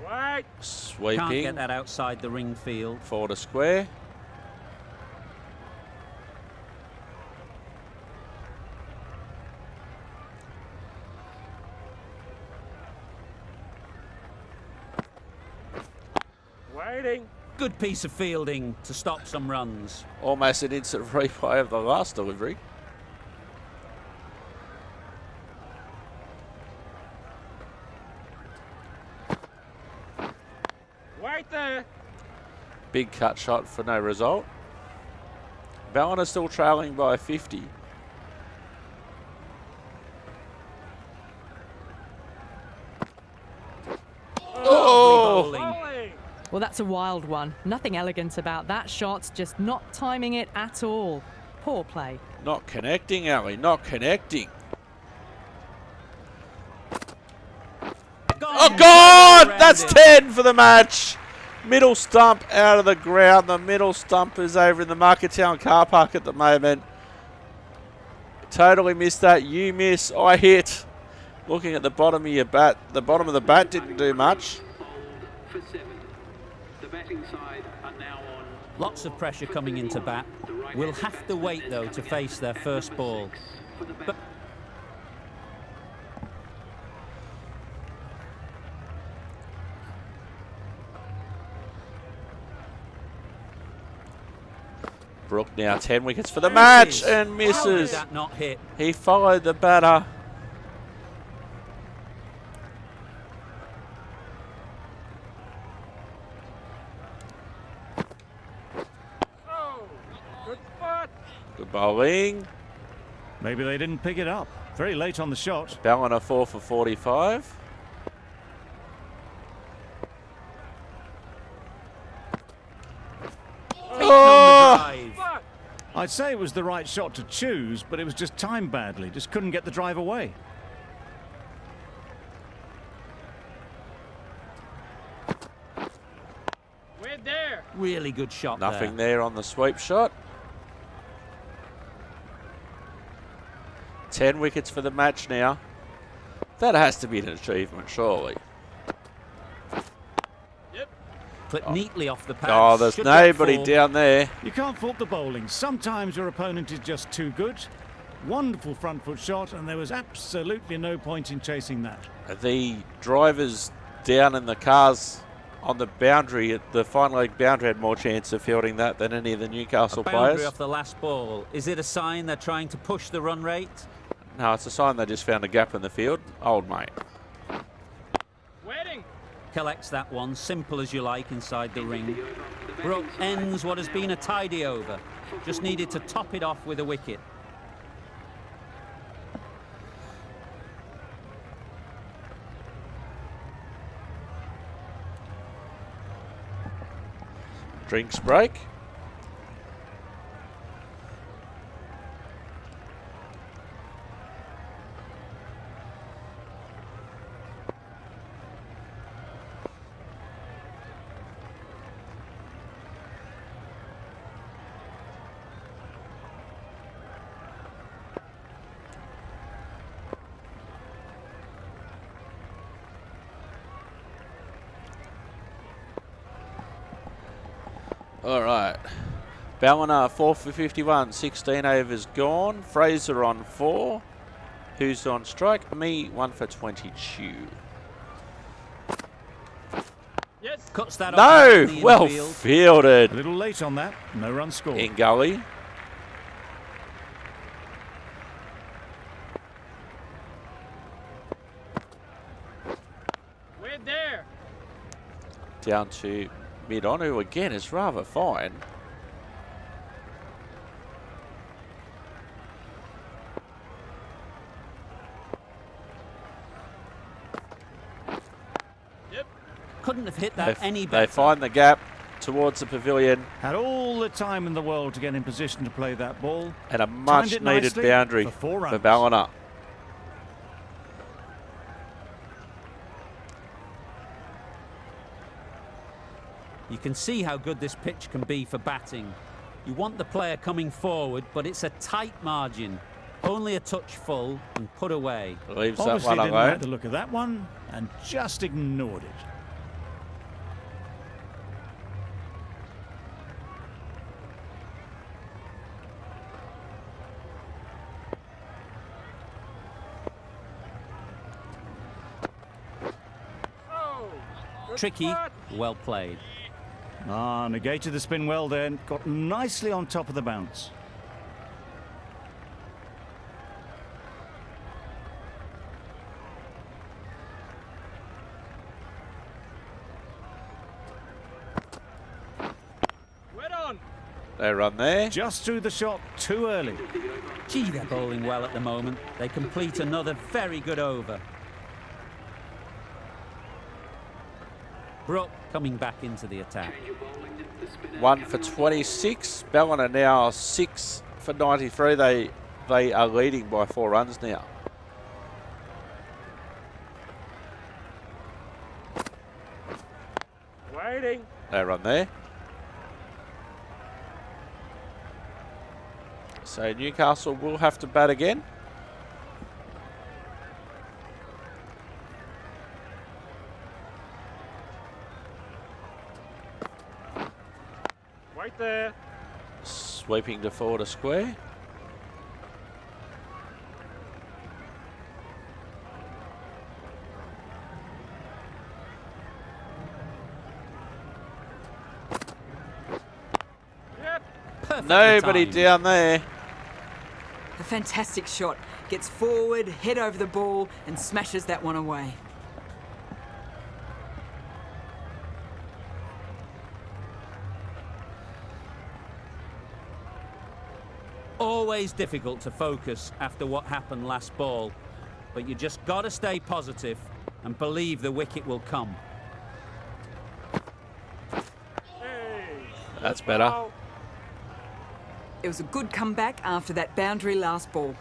Wait. Sweeping. Can't get that outside the ring field. Four to square. Waiting. Good piece of fielding to stop some runs. Almost an instant replay of the last delivery. Wait there. Big cut shot for no result. Ballina still trailing by 50. Oh! Bowling. Bowling. Well, that's a wild one. Nothing elegant about that shot, just not timing it at all. Poor play. Not connecting, Ali, not connecting. Oh, God! That's 10 for the match. Middle stump out of the ground. The middle stump is over in the Market Town car park at the moment. Totally missed that. You miss. I hit. Looking at the bottom of your bat. The bottom of the bat didn't do much. Lots of pressure coming into bat. Will have to wait, though, to face their first ball. But Brook now 10 wickets for the match and how did misses. that not hit? He followed the batter. Oh, good spot. Good bowling. Maybe they didn't pick it up. Very late on the shot. Ballina 4 for 45. Oh! Drive. Spot. I'd say it was the right shot to choose, but it was just timed badly. Just couldn't get the drive away. We're there. Really good shot Nothing there. there on the sweep shot. 10 wickets for the match now. That has to be an achievement, surely. Clipped neatly off the pad. Oh, there's Should get nobody four. down there. You can't fault the bowling. Sometimes your opponent is just too good. Wonderful front foot shot, and there was absolutely no point in chasing that. The drivers down in the cars on the boundary, at the final leg boundary, had more chance of fielding that than any of the Newcastle Boundary players. off the last ball. Is it a sign they're trying to push the run rate? No, it's a sign they just found a gap in the field. Old mate. Waiting. Collects that one, simple as you like, inside the ring. Brooke ends what has been a tidy over. Just needed to top it off with a wicket. Drinks break. All right. Ballina 4 for 51, 16 overs gone. Fraser on 4. Who's on strike? Me 1 for 22. Yes. Cuts that off No! in the Well infield. A fielded. little late on that. No run scored. In gully. We're there. Down to mid-on, who again is rather fine. Yep. Couldn't have hit that any They better. find the gap towards the pavilion Had all the time in the world to get in position to play that ball. and a Timed much it needed nicely boundary for 4 for runs. Ballina. You can see how good this pitch can be for batting. You want the player coming forward, but it's a tight margin. Only a touch full and put away. Leaves that Obviously one didn't alone. like the look of that one and just ignored it. Oh, good Tricky, spot. well played. Ah, negated the spin well then. Got nicely on top of the bounce. Wet on. They run there. Just threw the shot too early. Gee, they're bowling well at the moment. They complete another very good over. Brooke coming back into the attack. 1 for 26. Ballina now 6 for 93. They are leading by 4 runs now. Waiting. They run there. So Newcastle will have to bat again. Wait there. Sweeping to forward a square. Yep. Perfectly Nobody timed. down there. A fantastic shot. Gets forward, head over the ball, and smashes that one away. Always difficult to focus after what happened last ball, but you just got to stay positive and believe the wicket will come. Hey. That's better. Foul. It was a good comeback after that boundary last ball.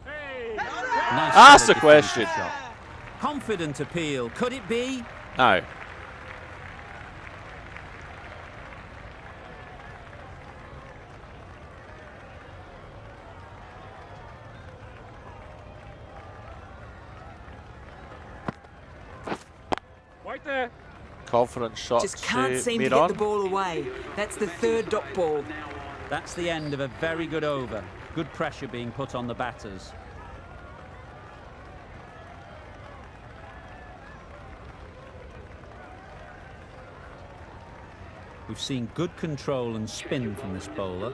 Hey. Nice Ask solid the question. defensive shot. Confident appeal. Could it be? No. Wait there. Confident shot Just can't to seem to mid get on. the ball away. That's the third dot ball. That's the end of a very good over. Good pressure being put on the batters. We've seen good control and spin from this bowler.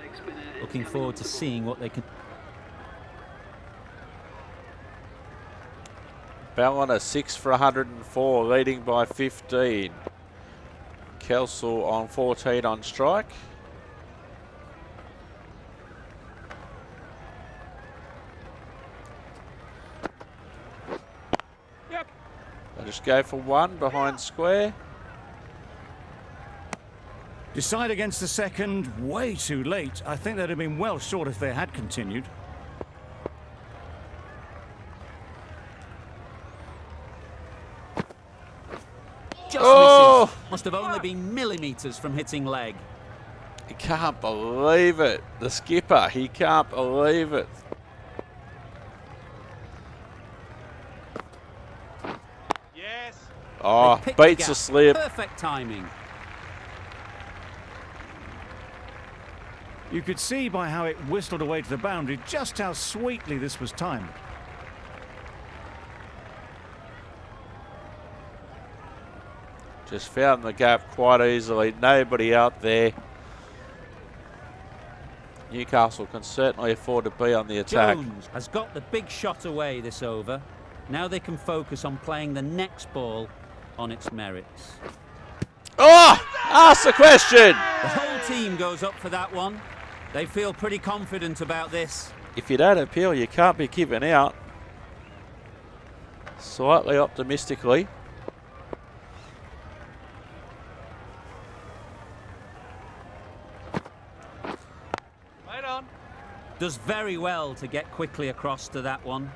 Looking forward to seeing what they can... Ballina 6 for 104, leading by 15. Kelso on 14 on strike. Yep. They just go for 1 behind square. Decide against the second way too late. I think they'd have been well short if they had continued. Just Oh! misses. Must have only been millimetres from hitting leg. He can't believe it. The skipper, he can't believe it. Yes. Oh, They picked the beats gap. a slip. Perfect timing. You could see by how it whistled away to the boundary just how sweetly this was timed. Just found the gap quite easily. Nobody out there. Newcastle can certainly afford to be on the attack. Jones has got the big shot away this over. Now they can focus on playing the next ball on its merits. Oh! Ask the question! The whole team goes up for that one. They feel pretty confident about this. If you don't appeal, you can't be given out. Slightly optimistically. on. Does very well to get quickly across to that one.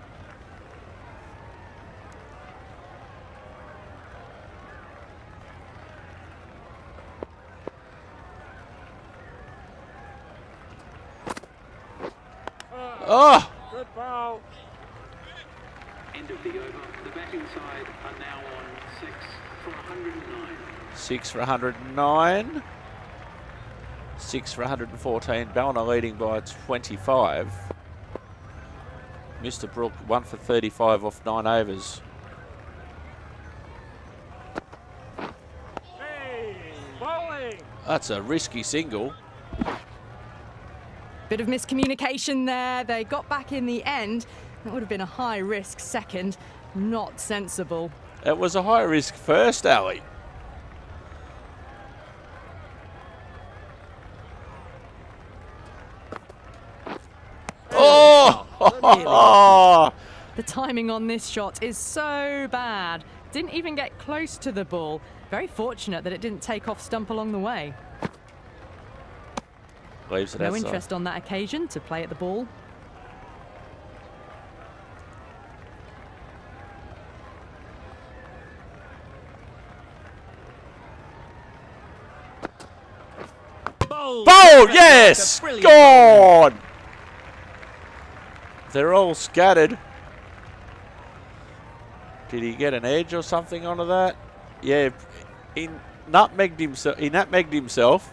Oh! Good ball. End of the over. The batting side are now on 6 for 109. 6 for 109. 6 for 114. Ballina leading by 25. Mr. Brook 1 for 35 off 9 overs. Hey, bowling. That's a risky single. Bit of miscommunication there. They got back in the end. That would have been a high-risk second. Not sensible. It was a high risk first, Ali. Oh! The timing on this shot is so bad. Didn't even get close to the ball. Very fortunate that it didn't take off stump along the way. Leaves it No outside. interest on that occasion to play at the ball. Bold! Bold, yes! Brilliant. Gone! They're all scattered. Did he get an edge or something onto that? Yeah, he nutmegged himself,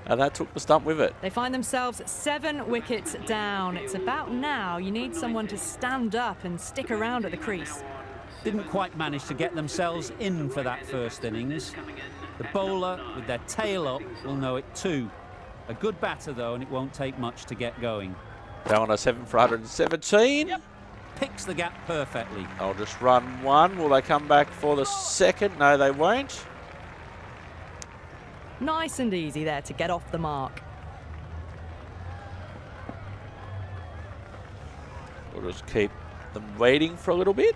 and that took the stump with it. They find themselves 7 wickets down. It's about now you need someone to stand up and stick around at the crease. Didn't quite manage to get themselves in for that first innings. The bowler, with their tail up, will know it too. A good batter, though, and it won't take much to get going. Ballina 7 for 117. Yep. Picks the gap perfectly. I'll just run one. Will they come back for the second? No, they won't. Nice and easy there to get off the mark. We'll just keep them waiting for a little bit.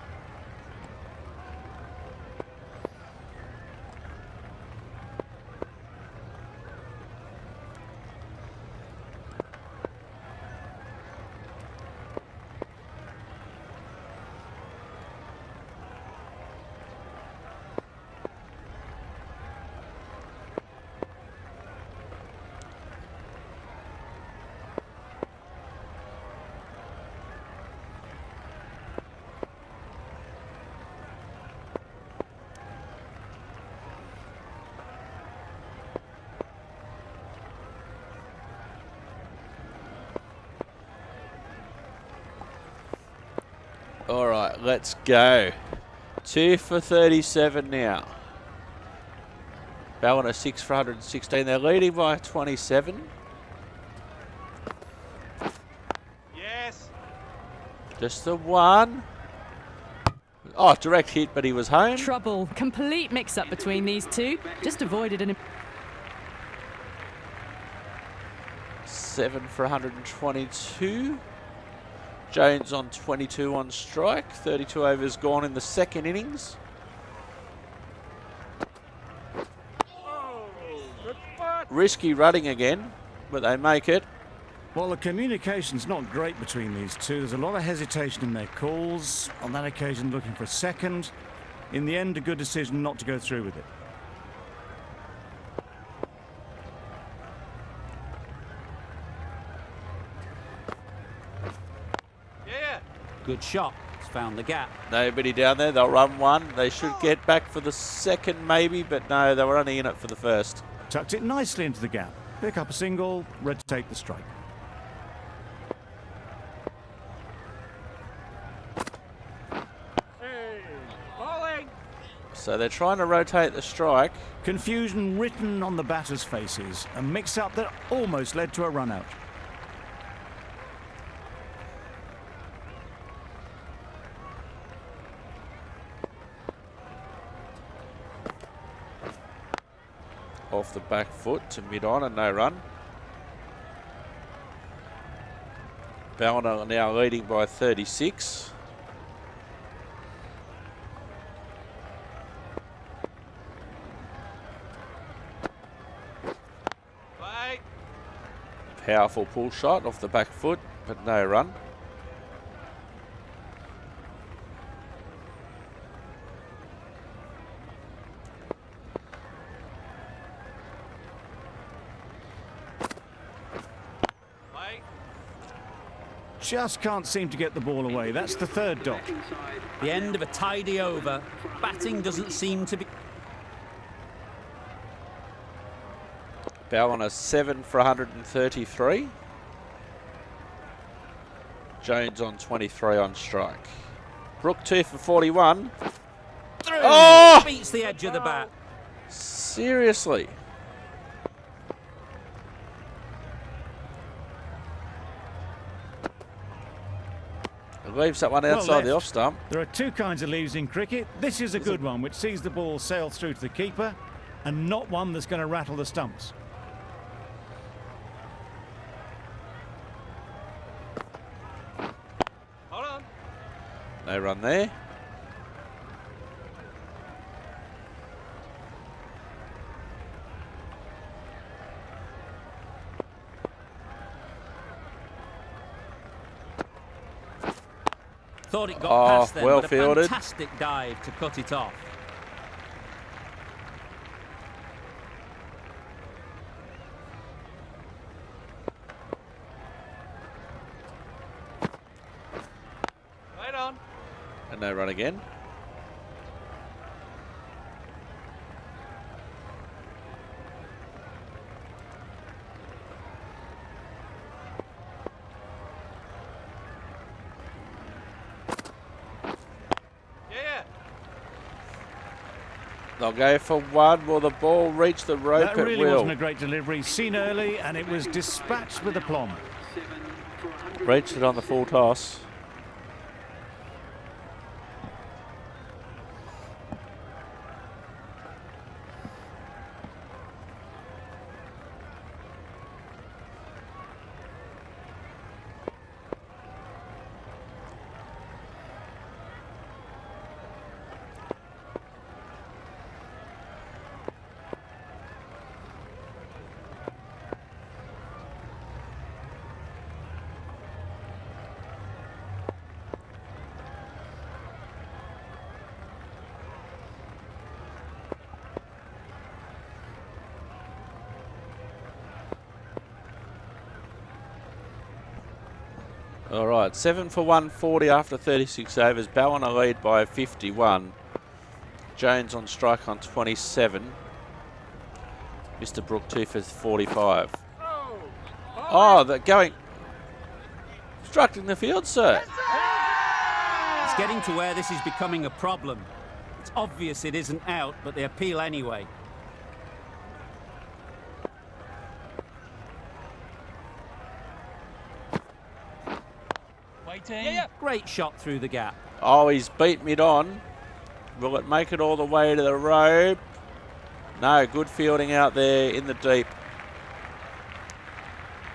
All right, let's go. 2 for 37 now. Ballina 6 for 116. They're leading by 27. Yes. Just the one. Oh, direct hit, but he was home. Trouble. Complete mix-up between these two. Just avoided an... 7 for 122. Jones on 22 on strike. 32 overs gone in the second innings. Oh, good spot. Risky running again, but they make it. Well, the communication's not great between these two. There's a lot of hesitation in their calls. On that occasion, looking for a second. In the end, a good decision not to go through with it. Yeah. Good shot. It's found the gap. Nobody down there. They'll run one. They should get back for the second maybe, but no, they were only in it for the first. Tucked it nicely into the gap. Pick up a single, red to take the strike. Hey, bowling. So they're trying to rotate the strike. Confusion written on the batters' faces. A mix-up that almost led to a run-out. Off the back foot to mid-on and no run. Ballina now leading by 36. Play. Powerful pull shot off the back foot, but no run. Just can't seem to get the ball away. That's the third dot. The end of a tidy over. Batting doesn't seem to be... Ballina 7 for 133. Jones on 23 on strike. Brook 2 for 41. Through. Oh! Beats the edge of the bat. Seriously. Leaves that one outside the off stump. There are two kinds of leaves in cricket. This is a good one, which sees the ball sail through to the keeper, and not one that's going to rattle the stumps. Hold on. No run there. Thought it got past them, well but a fielded. fantastic dive to cut it off. Wait on. And no run again. They'll go for one. Will the ball reach the rope? That really it will. wasn't a great delivery. Seen early, and it was dispatched with aplomb. Reached it on the full toss. All right, 7 for 140 after 36 overs. Ballina lead by 51. Jones on strike on 27. Mr. Brook 2 for 45. Oh, they're going, obstructing the field, sir. It's getting to where this is becoming a problem. It's obvious it isn't out, but they appeal anyway. Great shot through the gap. Oh, he's beat mid on. Will it make it all the way to the rope? No, good fielding out there in the deep.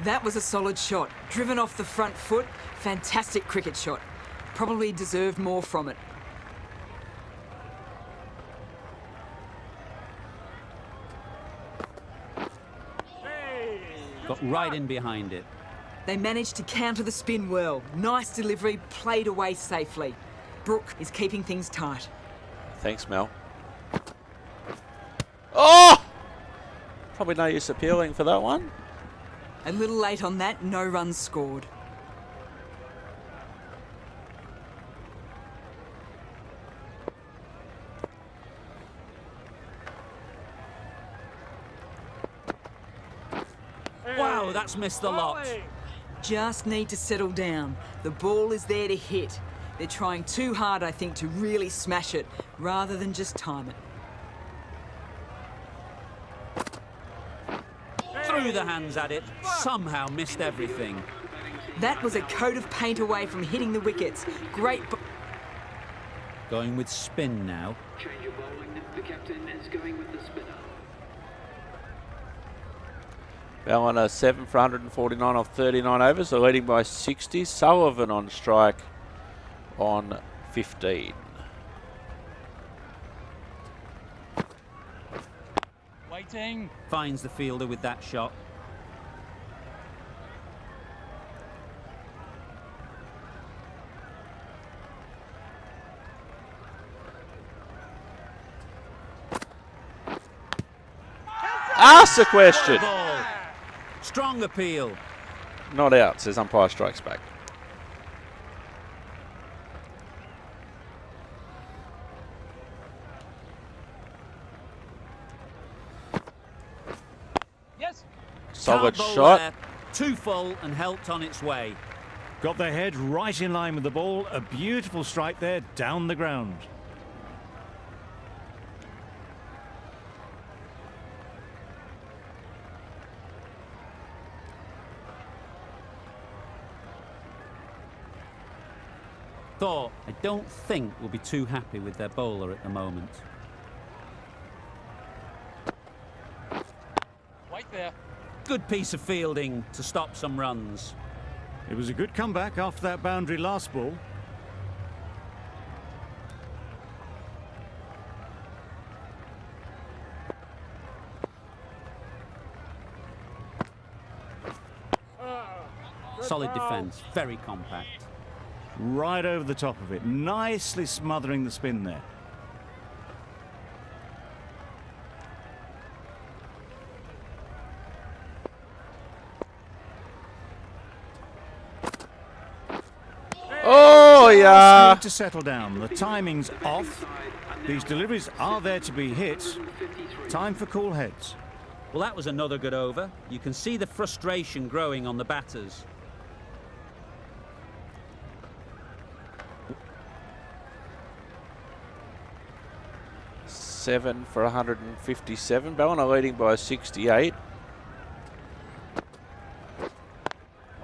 That was a solid shot. Driven off the front foot. Fantastic cricket shot. Probably deserved more from it. Got right in behind it. They managed to counter the spin well. Nice delivery, played away safely. Brooke is keeping things tight. Thanks, Mel. Oh! Probably no use appealing for that one. A little late on that, no runs scored. Wow, that's missed the lot. Just need to settle down. The ball is there to hit. They're trying too hard, I think, to really smash it, rather than just time it. Threw the hands at it, somehow missed everything. That was a coat of paint away from hitting the wickets. Great. Going with spin now. Change of bowling. The captain is going with the spinner. Ballina 7 for 149 off 39 overs. They're leading by 60. Sullivan on strike on 15. Waiting. Finds the fielder with that shot. Ask the question. Ball. Strong appeal. Not out, says umpire strikes back. Yes. Solid Can't bowl shot. there. Too full and helped on its way. Got their head right in line with the ball. A beautiful strike there down the ground. Thought, I don't think we'll be too happy with their bowler at the moment. Wait there. Good piece of fielding to stop some runs. It was a good comeback after that boundary last ball. Solid defence, very compact. Right over the top of it, nicely smothering the spin there. Oh, yeah. Need to settle down. The timing's off. These deliveries are there to be hit. Time for cool heads. Well, that was another good over. You can see the frustration growing on the batters. Seven for 157. Ballina leading by 68.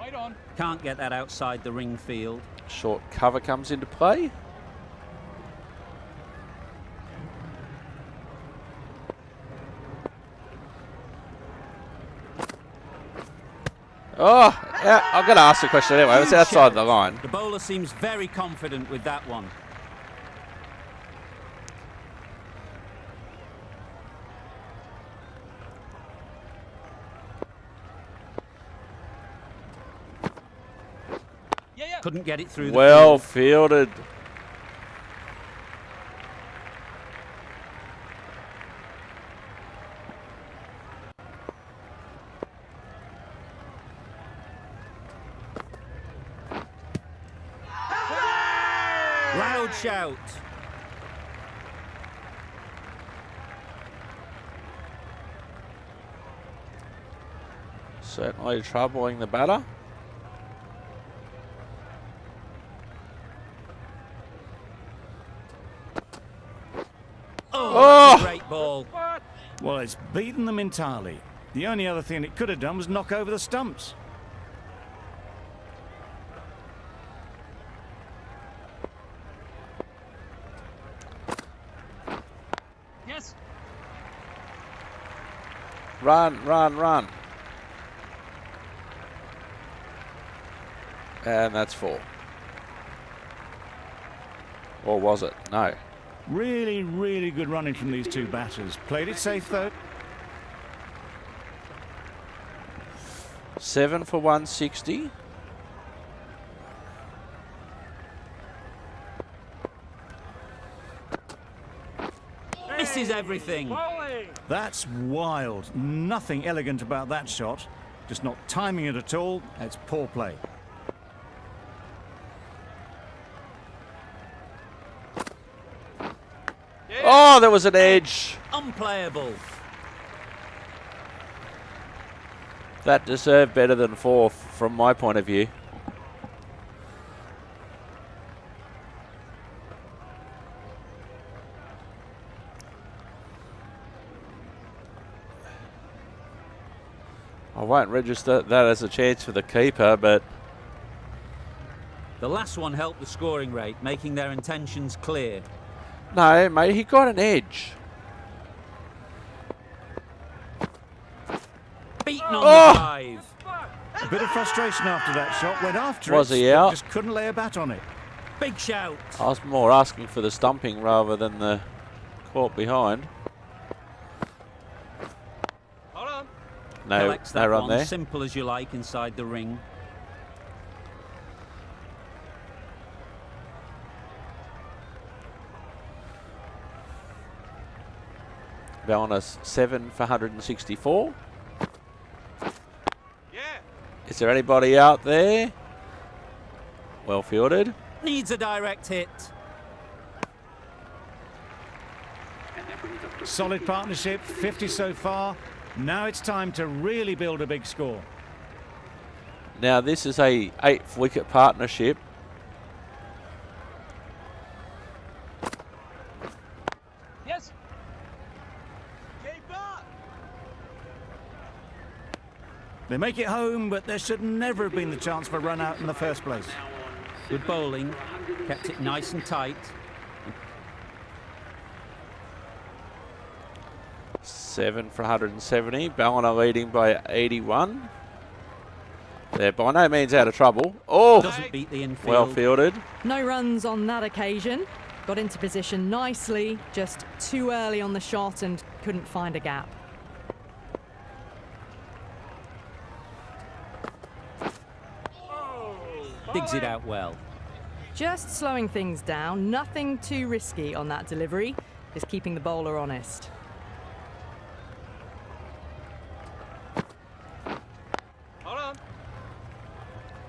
Wait on. Can't get that outside the ring field. Short cover comes into play. Oh, yeah, I've got to ask the question anyway. It's outside the line. The bowler seems very confident with that one. Yeah. Couldn't get it through the Well field. fielded. Loud shout. Certainly troubling the batter. Oh, that's a great ball. Well, it's beaten them entirely. The only other thing it could have done was knock over the stumps. Yes. Run, run, run. And that's 4. Or was it? No. Really, really good running from these two batters. Played it safe, though. 7 for 160. Misses everything. That's wild. Nothing elegant about that shot. Just not timing it at all. It's poor play. Oh, there was an edge. Unplayable. That deserved better than 4 from my point of view. I won't register that as a chance for the keeper, but The last one helped the scoring rate, making their intentions clear. no, mate, he got an edge. Beaten on Oh! the drive. A bit of frustration after that shot. Went after Was it. he but out? Just couldn't lay a bat on it. Big shout. I was more asking for the stumping rather than the caught behind. Hold on. No, Collects no that run one, there. simple as you like, inside the ring. Ballina 7 for 164. Yeah. Is there anybody out there? Well fielded. Needs a direct hit. Solid partnership, 50 so far. Now it's time to really build a big score. Now this is a 8th wicket partnership. Yes. Keep up. They make it home, but there should never have been the chance for a run out in the first place. Good bowling. Kept it nice and tight. 7 for 170. Ballina leading by 81. They're by no means out of trouble. Oh, Doesn't beat the infield. well fielded. No runs on that occasion. Got into position nicely, just too early on the shot and couldn't find a gap. Digs it out well. Just slowing things down, nothing too risky on that delivery, just keeping the bowler honest. Hold on.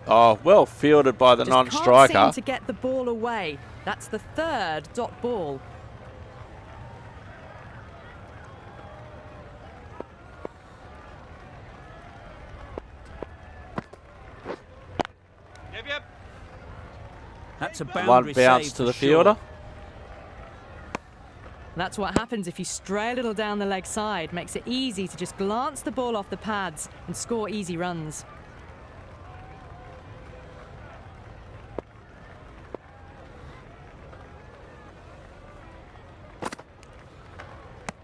Oh, well fielded by the Just can't non-striker. seem to get the ball away. That's the 3rd dot ball. Yep, yep. That's a One boundary bounce save to for the sure. fielder. That's what happens if you stray a little down the leg side. Makes it easy to just glance the ball off the pads and score easy runs.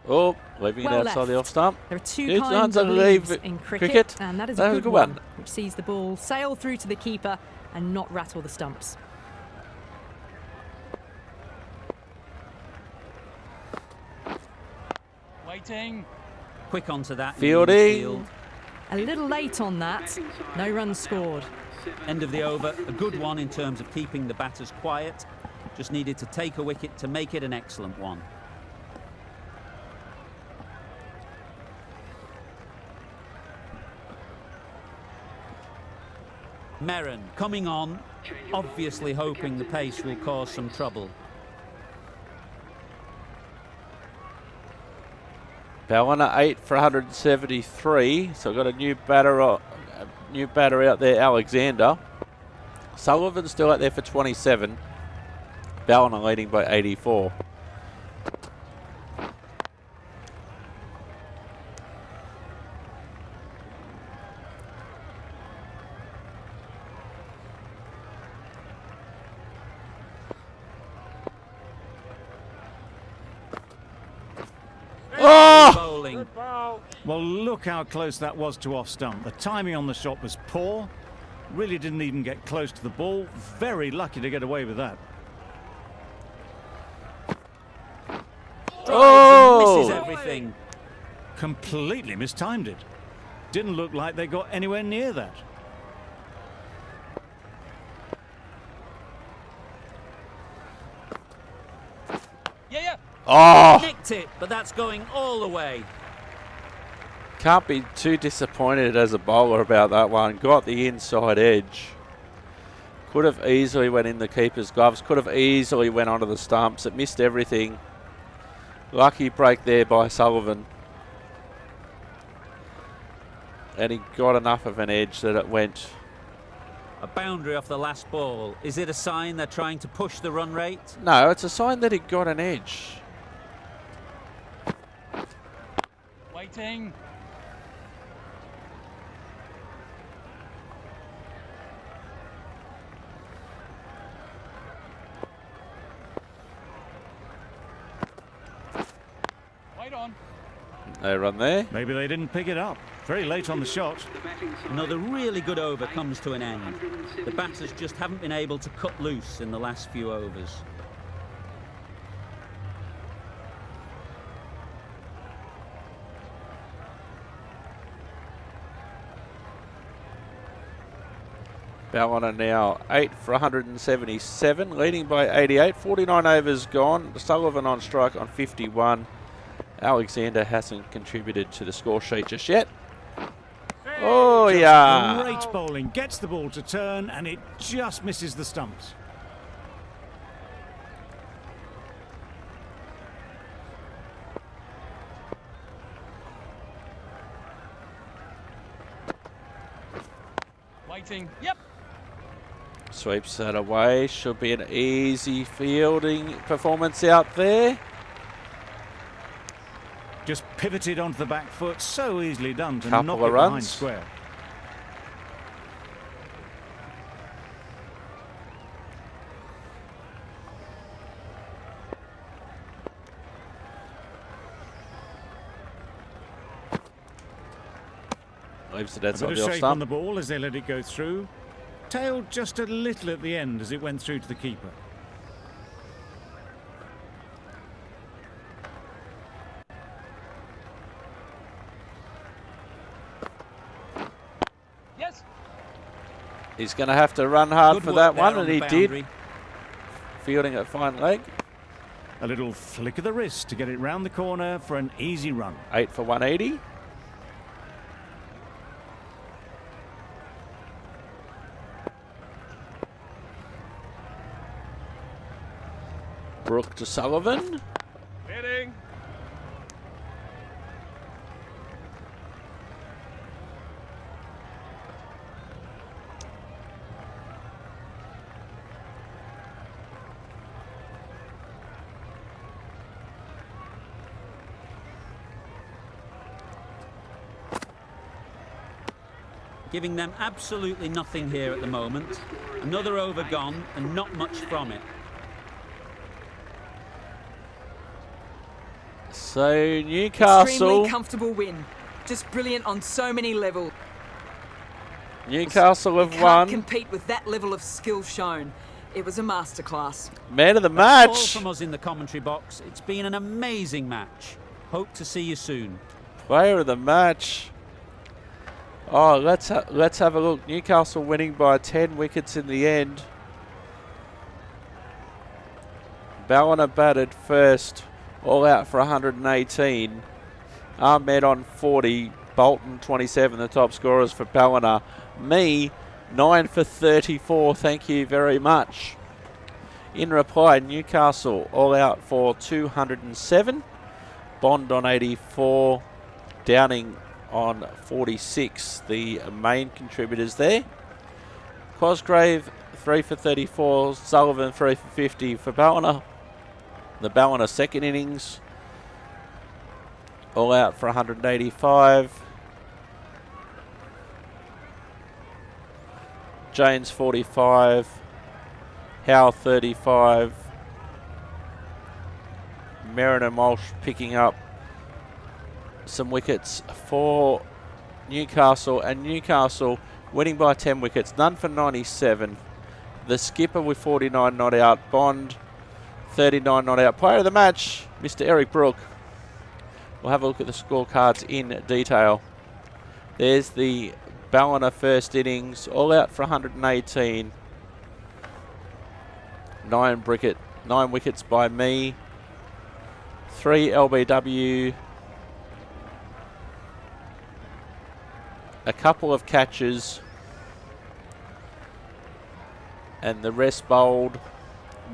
Oh, leaving Well it outside the left. off stump. There are two It's kinds not of to leaves leave in cricket. cricket, and that is That a was good one, which sees the ball sail through to the keeper and not rattle the stumps. Waiting. Quick onto that. in the Fielding. infield. A little late on that, no runs scored. End of the over. A good one in terms of keeping the batters quiet. Just needed to take a wicket to make it an excellent one. Merrin coming on, obviously hoping the pace will cause some trouble. Ballina 8 for 173. So got a new batter out there, Alexander. Sullivan's still out there for 27. Ballina leading by 84. Oh! Bowling. Well, look how close that was to off stump. The timing on the shot was poor. Really didn't even get close to the ball. Very lucky to get away with that. Oh! Misses everything. Completely mistimed it. Didn't look like they got anywhere near that. Yeah, yeah. Oh! Nicked it, but that's going all the way. Can't be too disappointed as a bowler about that one. Got the inside edge. Could have easily went in the keeper's gloves. Could have easily went onto the stumps. It missed everything. Lucky break there by Sullivan. And he got enough of an edge that it went. A boundary off the last ball. Is it a sign they're trying to push the run rate? No, it's a sign that he got an edge. Waiting. Wait on. No run there. Maybe they didn't pick it up. Very late on the shot. Another really good over comes to an end. The batters just haven't been able to cut loose in the last few overs. Ballina now 8 for 177, leading by 88. 49 overs gone. Sullivan on strike on 51. Alexander hasn't contributed to the score sheet just yet. Oh, yeah. Great bowling. Gets the ball to turn, and it just misses the stumps. Waiting. Yep. Sweeps that away. Should be an easy fielding performance out there. Just pivoted onto the back foot. So easily done to Couple knock of it behind runs. square. Leaves it outside A bit the of off shape on stump. the ball as they let it go through. Tailed just a little at the end as it went through to the keeper. Yes. He's going to have to run hard Good for work that there one, on and the he boundary. did. Fielding at fine leg. A little flick of the wrist to get it round the corner for an easy run. 8 for 180. Brooke to Sullivan. Heading. Giving them absolutely nothing here at the moment. Another over gone and not much from it. So Newcastle. Extremely comfortable win. Just brilliant on so many levels. Newcastle have Can't won. compete with that level of skill shown. It was a masterclass. Man of the That's all match. from us in the commentary box. It's been an amazing match. Hope to see you soon. Player of the match. Oh, let's have a look. Newcastle winning by 10 wickets in the end. Ballina batted first, all out for 118. Ahmed on 40, Bolton 27, the top scorers for Ballina. Me, 9 for 34, thank you very much. In reply, Newcastle all out for 207. Bond on 84, Downing on 46, the main contributors there. Cosgrave 3 for 34, Sullivan 3 for 50 for Ballina. The Ballina second innings, all out for 185. James 45, Howe 35, Merrin and Walsh picking up some wickets for Newcastle, and Newcastle winning by 10 wickets, none for 97. The skipper with 49 not out, Bond 39 not out. Player of the match, Mr. Eric Brooke. We'll have a look at the scorecards in detail. There's the Ballina first innings, all out for 118. 9 wickets by me. 3 LBW. A couple of catches. And the rest bowled.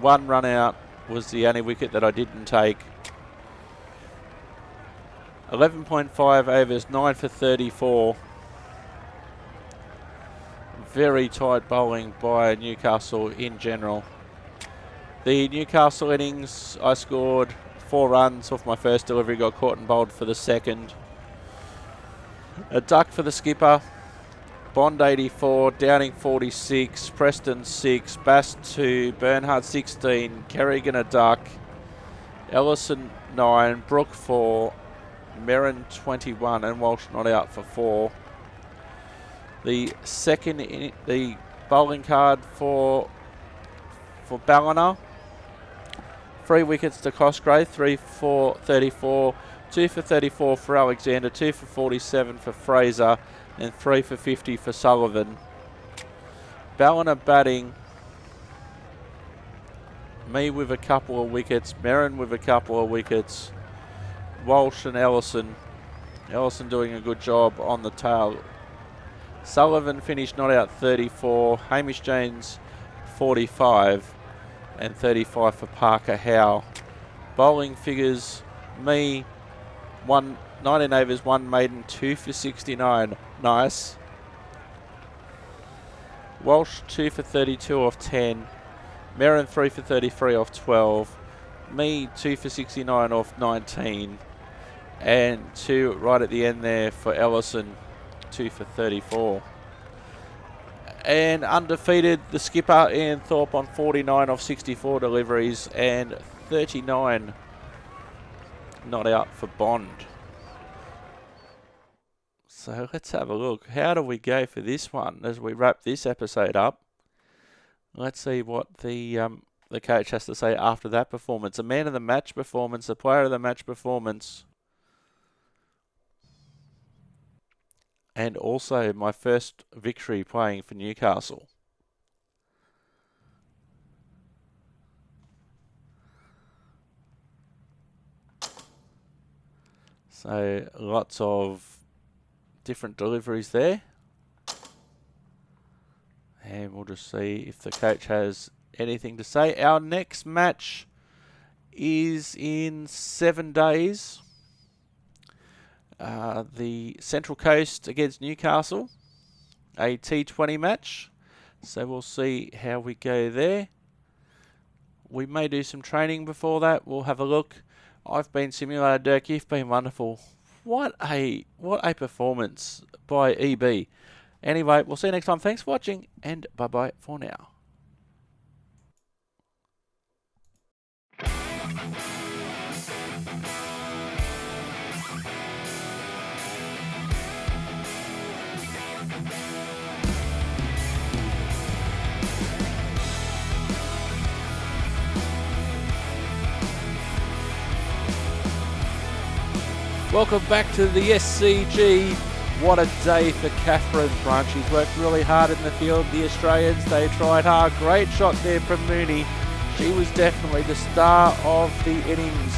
1 run out was the only wicket that I didn't take. 11.5 overs, 9 for 34. Very tight bowling by Newcastle in general. The Newcastle innings, I scored 4 runs off my first delivery, got caught and bowled for the second. A duck for the skipper. Bond 84, Downing 46, Preston 6, Bass 2, Bernhard 16, Kerrigan a duck, Ellison 9, Brook 4, Merrin 21, and Walsh not out for 4. The the bowling card for Ballina. 3 wickets to Cosgrave, 3 for 34, 2 for 34 for Alexander, 2 for 47 for Fraser, and 3 for 50 for Sullivan. Ballina batting. Me with a couple of wickets, Merrin with a couple of wickets, Walsh and Ellison. Ellison doing a good job on the tail. Sullivan finished not out 34. Hamish Jones 45. And 35 for Parker Howe. Bowling figures, me, 19 overs, 1 maiden, 2 for 69. Nice. Walsh 2 for 32 off 10. Merrin 3 for 33 off 12. Me 2 for 69 off 19. And 2 right at the end there for Ellison, 2 for 34. And undefeated, the skipper Ian Thorpe on 49 off 64 deliveries and 39 not out for Bond. So let's have a look. How do we go for this one as we wrap this episode up? Let's see what the coach has to say after that performance. A man of the match performance, a player of the match performance. And also my first victory playing for Newcastle. So lots of different deliveries there. And we'll just see if the coach has anything to say. Our next match is in 7 days. The Central Coast against Newcastle, a T20 match. So we'll see how we go there. We may do some training before that. We'll have a look. I've been Simulator Dirk. You've been wonderful. What a performance by EB. Anyway, we'll see you next time. Thanks for watching, and bye-bye for now. Welcome back to the SCG. What a day for Catherine Brunt. She's worked really hard in the field. The Australians, they tried hard. Great shot there from Mooney. She was definitely the star of the innings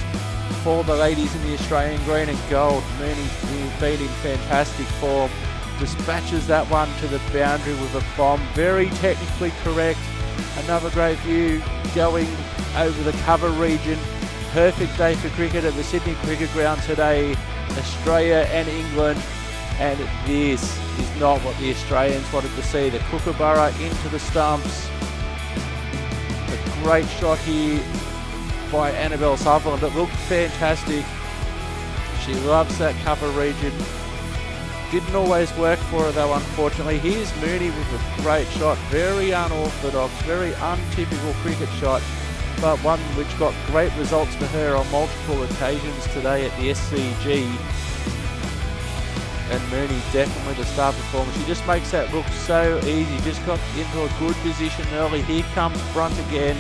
for the ladies in the Australian green and gold. Mooney's been in fantastic form. Dispatches that one to the boundary with a bomb. Very technically correct. Another great view going over the cover region. Perfect day for cricket at the Sydney Cricket Ground today. Australia and England. And this is not what the Australians wanted to see. The Kookaburra into the stumps. A great shot here by Annabelle Sutherland. It looked fantastic. She loves that cover region. Didn't always work for her though, unfortunately. Here's Mooney with a great shot. Very unorthodox, very untypical cricket shot, but one which got great results for her on multiple occasions today at the SCG. And Mooney definitely the star performer. She just makes that look so easy. Just got into a good position early. Here comes Brunt again.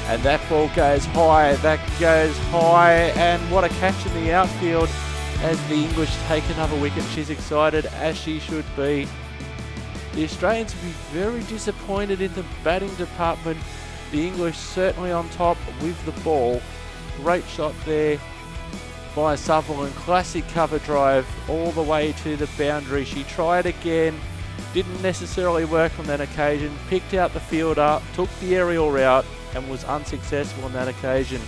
And that ball goes high. That goes high. And what a catch in the outfield as the English take another wicket. She's excited, as she should be. The Australians will be very disappointed in the batting department. The English certainly on top with the ball. Great shot there by Sutherland. Classic cover drive all the way to the boundary. She tried again. Didn't necessarily work on that occasion. Picked out the fielder, took the aerial route and was unsuccessful on that occasion.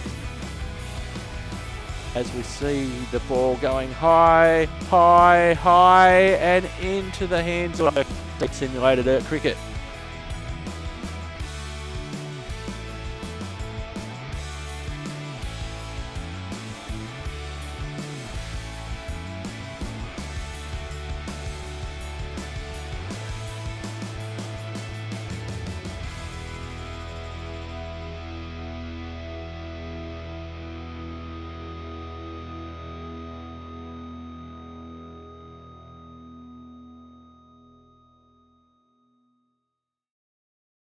As we see the ball going high, high, high and into the hands of Simulated Cricket.